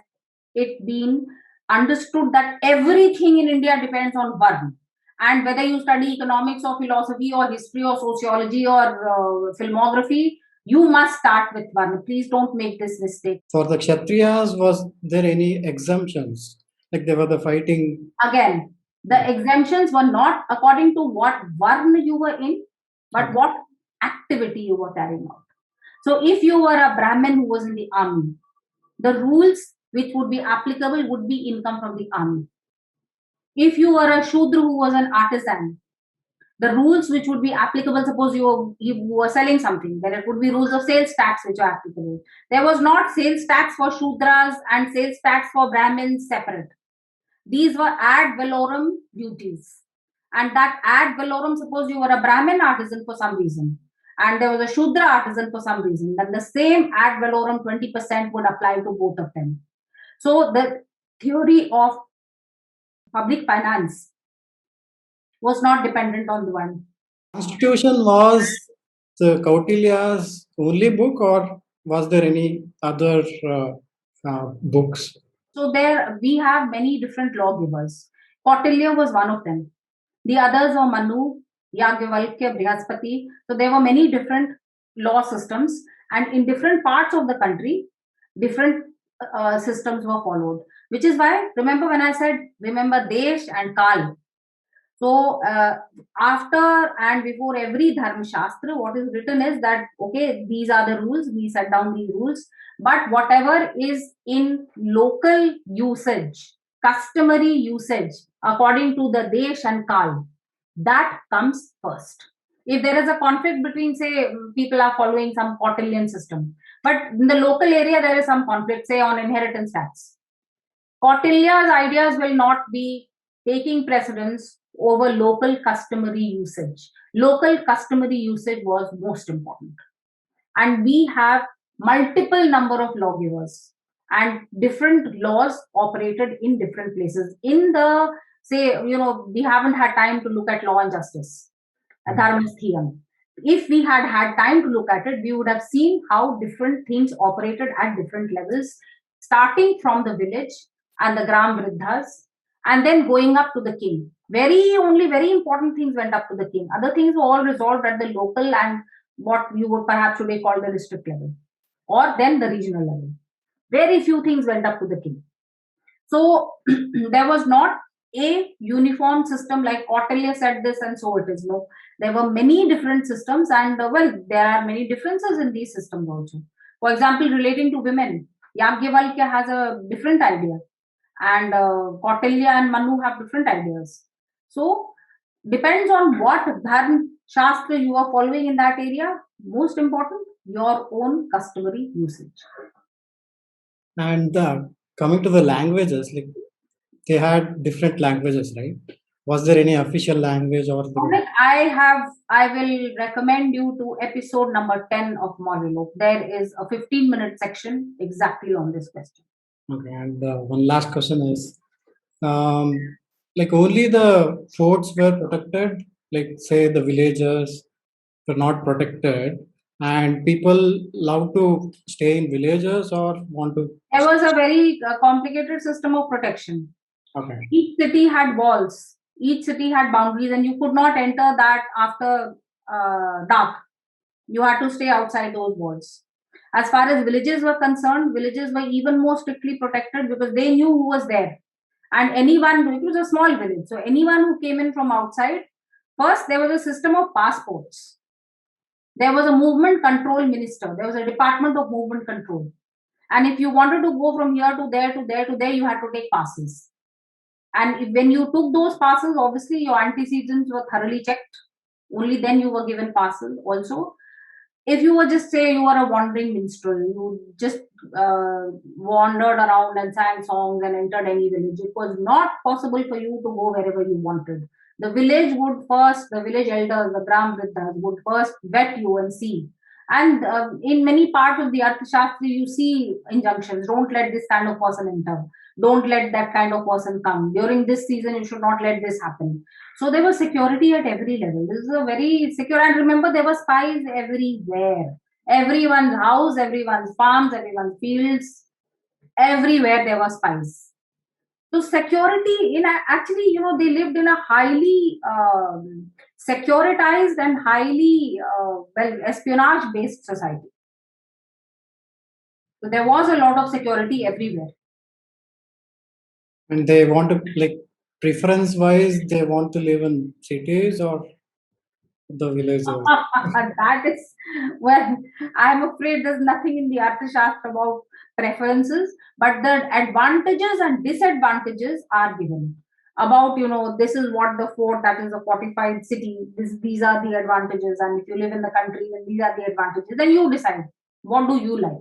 it been understood that everything in India depends on Varna. And whether you study economics or philosophy or history or sociology or filmography, you must start with Varna. Please don't make this mistake. For the Kshatriyas, was there any exemptions? Like they were the fighting? Again, the exemptions were not according to what Varna you were in, but what activity you were carrying out. So if you were a Brahmin who was in the army, the rules which would be applicable would be income from the army. If you were a Shudra who was an artisan, the rules which would be applicable, suppose you were selling something, then it would be rules of sales tax which are applicable. There was not sales tax for Shudras and sales tax for Brahmins separate. These were ad valorem duties. And that ad valorem, suppose you were a Brahmin artisan for some reason, and there was a Shudra artisan for some reason, then the same ad valorem 20% would apply to both of them. So the theory of public finance was not dependent on the one. Constitution was the Kautilya's only book, or was there any other books? So there we have many different lawgivers. Kautilya was one of them. The others were Manu, Yagyavalkya, Brihaspati. So there were many different law systems, and in different parts of the country, different systems were followed. Which is why, remember when I said, remember Desh and Kal. So after and before every Dharma Shastra, what is written is that, okay, these are the rules, we set down these rules, but whatever is in local usage, customary usage, according to the Desh and Kal, that comes first. If there is a conflict between, say, people are following some Kautilyan system, but in the local area there is some conflict, say on inheritance tax, Kautilya's ideas will not be taking precedence over local customary usage. Local customary usage was most important. And we have multiple number of lawgivers, and different laws operated in different places. In the say, we haven't had time to look at Law and Justice, Dharma's theorem. If we had had time to look at it, we would have seen how different things operated at different levels, starting from the village and the Gram Vriddhas, and then going up to the king. Only very important things went up to the king. Other things were all resolved at the local and what you would perhaps today call the district level, or then the regional level. Very few things went up to the king. So there was not a uniform system like Kautilya said this and so it is. No, there were many different systems, and there are many differences in these systems also. For example, relating to women, Yagyavalkya has a different idea, and Kautilya and Manu have different ideas. So depends on what dharma shastra you are following in that area. Most important, your own customary usage. And coming to the languages, like they had different languages, right? Was there any official language or the... I will recommend you to episode number 10 of Monologue. There is a 15-minute section exactly on this question. Okay, and one last question is, like only the forts were protected, like say the villages were not protected, and people love to stay in villages or want to... There was a very complicated system of protection. Okay. Each city had walls, each city had boundaries, and you could not enter that after dark. You had to stay outside those walls. As far as villages were concerned, villages were even more strictly protected because they knew who was there. And anyone, it was a small village, so anyone who came in from outside, first there was a system of passports. There was a movement control minister. There was a department of movement control. And if you wanted to go from here to there to there to there, you had to take passes. And when you took those passes, obviously your antecedents were thoroughly checked. Only then you were given passes. Also, if you were just say you were a wandering minstrel, you just wandered around and sang songs and entered any village, it was not possible for you to go wherever you wanted. The village elders, the Gram Vriddhas would first vet you and see. And in many parts of the Arthashastra, you see injunctions: don't let this kind of person enter. Don't let that kind of person come. During this season, you should not let this happen. So there was security at every level. This is a very secure. And remember, there were spies everywhere. Everyone's house, everyone's farms, everyone's fields. Everywhere there were spies. So security, actually, they lived in a highly securitized and highly espionage-based society. So there was a lot of security everywhere. And they want to, like, preference-wise, they want to live in cities or the villages? That is, well, I'm afraid there's nothing in the Arthashastra about preferences, but the advantages and disadvantages are given. About, this is what the fort, that is a fortified city, these are the advantages, and if you live in the country, then these are the advantages. Then you decide, what do you like?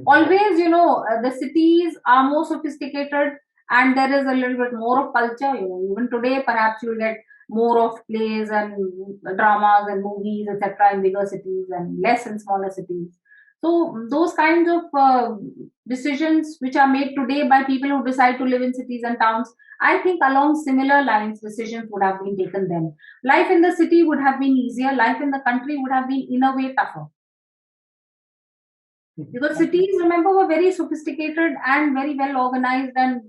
Always, the cities are more sophisticated and there is a little bit more of culture. Even today, perhaps you'll get more of plays and dramas and movies, etc., in bigger cities and less in smaller cities. So those kinds of decisions which are made today by people who decide to live in cities and towns, I think along similar lines, decisions would have been taken then. Life in the city would have been easier. Life in the country would have been, in a way, tougher. Because cities, remember, were very sophisticated and very well organized and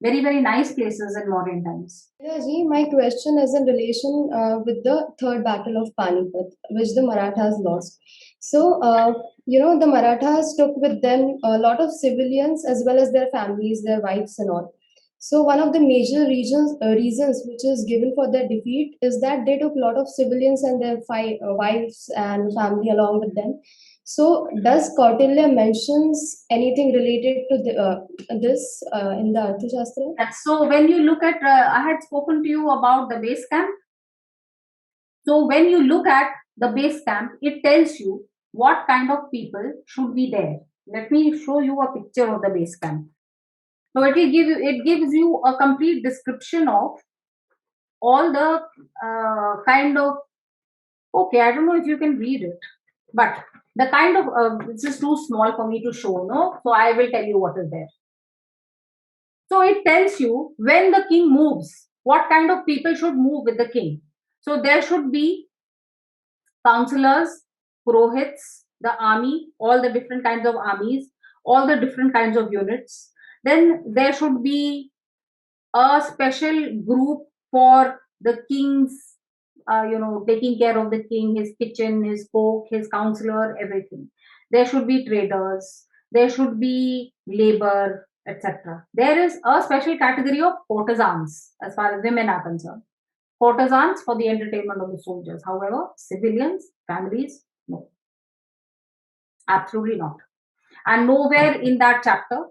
very, very nice places in modern times. Ji, my question is in relation with the third battle of Panipat, which the Marathas lost. So, the Marathas took with them a lot of civilians as well as their families, their wives and all. So, one of the major reasons which is given for their defeat is that they took a lot of civilians and their wives and family along with them. So, does Kautilya mentions anything related to this in the Arthashastra? So, when you look at, I had spoken to you about the base camp. So, when you look at the base camp, it tells you what kind of people should be there. Let me show you a picture of the base camp. So, it gives you a complete description of all the kind of, okay, I don't know if you can read it, but the kind of, this is too small for me to show, no? So I will tell you what is there. So it tells you when the king moves, what kind of people should move with the king. So there should be counselors, purohits, the army, all the different kinds of armies, all the different kinds of units. Then there should be a special group for the king's, taking care of the king, his kitchen, his cook, his counselor, everything. There should be traders, there should be labor, etc. There is a special category of courtesans as far as women are concerned. Courtesans for the entertainment of the soldiers. However, civilians, families, no. Absolutely not. And nowhere in that chapter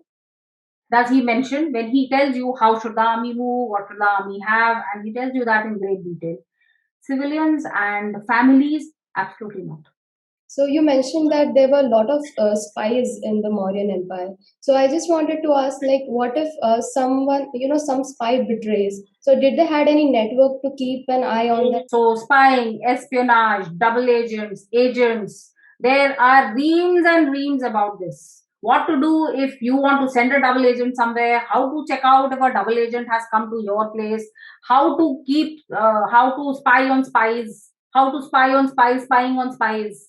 does he mention, when he tells you how should the army move, what should the army have, and he tells you that in great detail. Civilians and families, absolutely not. So you mentioned that there were a lot of spies in the Mauryan Empire. So I just wanted to ask, like, what if someone, some spy betrays? So did they had any network to keep an eye on them? So spying, espionage, double agents, there are reams and reams about this. What to do if you want to send a double agent somewhere, how to check out if a double agent has come to your place, how to how to spy on spies, how to spy on spies, spying on spies.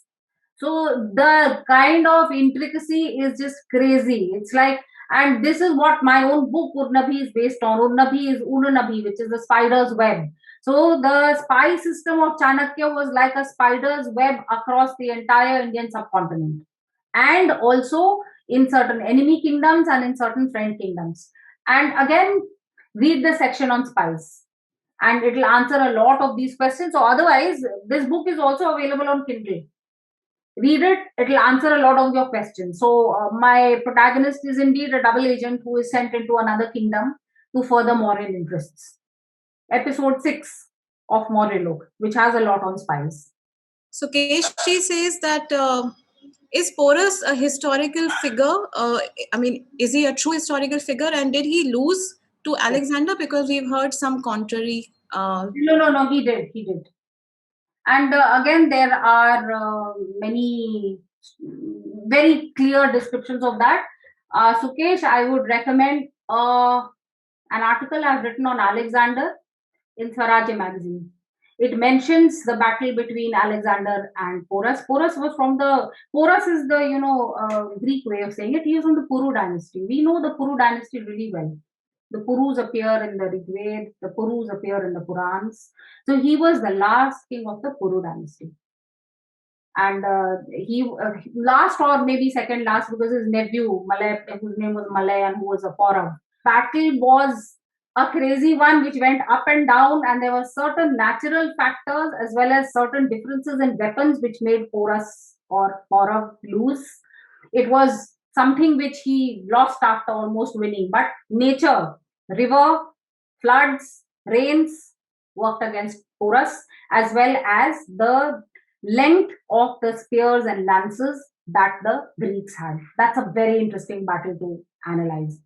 So the kind of intricacy is just crazy. It's like, and this is what my own book Urnabhi is based on. Urnabhi is Udunabhi, which is the spider's web. So the spy system of Chanakya was like a spider's web across the entire Indian subcontinent, and also in certain enemy kingdoms and in certain friend kingdoms. And again, read the section on spies, and it will answer a lot of these questions. So otherwise, this book is also available on Kindle. Read it, it will answer a lot of your questions. So my protagonist is indeed a double agent who is sent into another kingdom to further Mauryan interests. Episode 6 of Maurya, which has a lot on spies. So Keshji says that is Porus a historical figure? I mean, is he a true historical figure? And did he lose to Alexander? Because we've heard some contrary. No, he did. And again, there are many very clear descriptions of that. Sukesh, I would recommend an article I've written on Alexander in Swarajya magazine. It mentions the battle between Alexander and Porus. Porus is the Greek way of saying it. He is from the Puru dynasty. We know the Puru dynasty really well. The Purus appear in the Rigved, the Purus appear in the Purans. So he was the last king of the Puru dynasty. And he last or maybe second last, because his nephew, Malay, whose name was Malay and who was a Paurav. Battle was a crazy one which went up and down, and there were certain natural factors as well as certain differences in weapons which made Porus or Paurav lose. It was something which he lost after almost winning. But nature, river, floods, rains worked against Porus, as well as the length of the spears and lances that the Greeks had. That's a very interesting battle to analyze.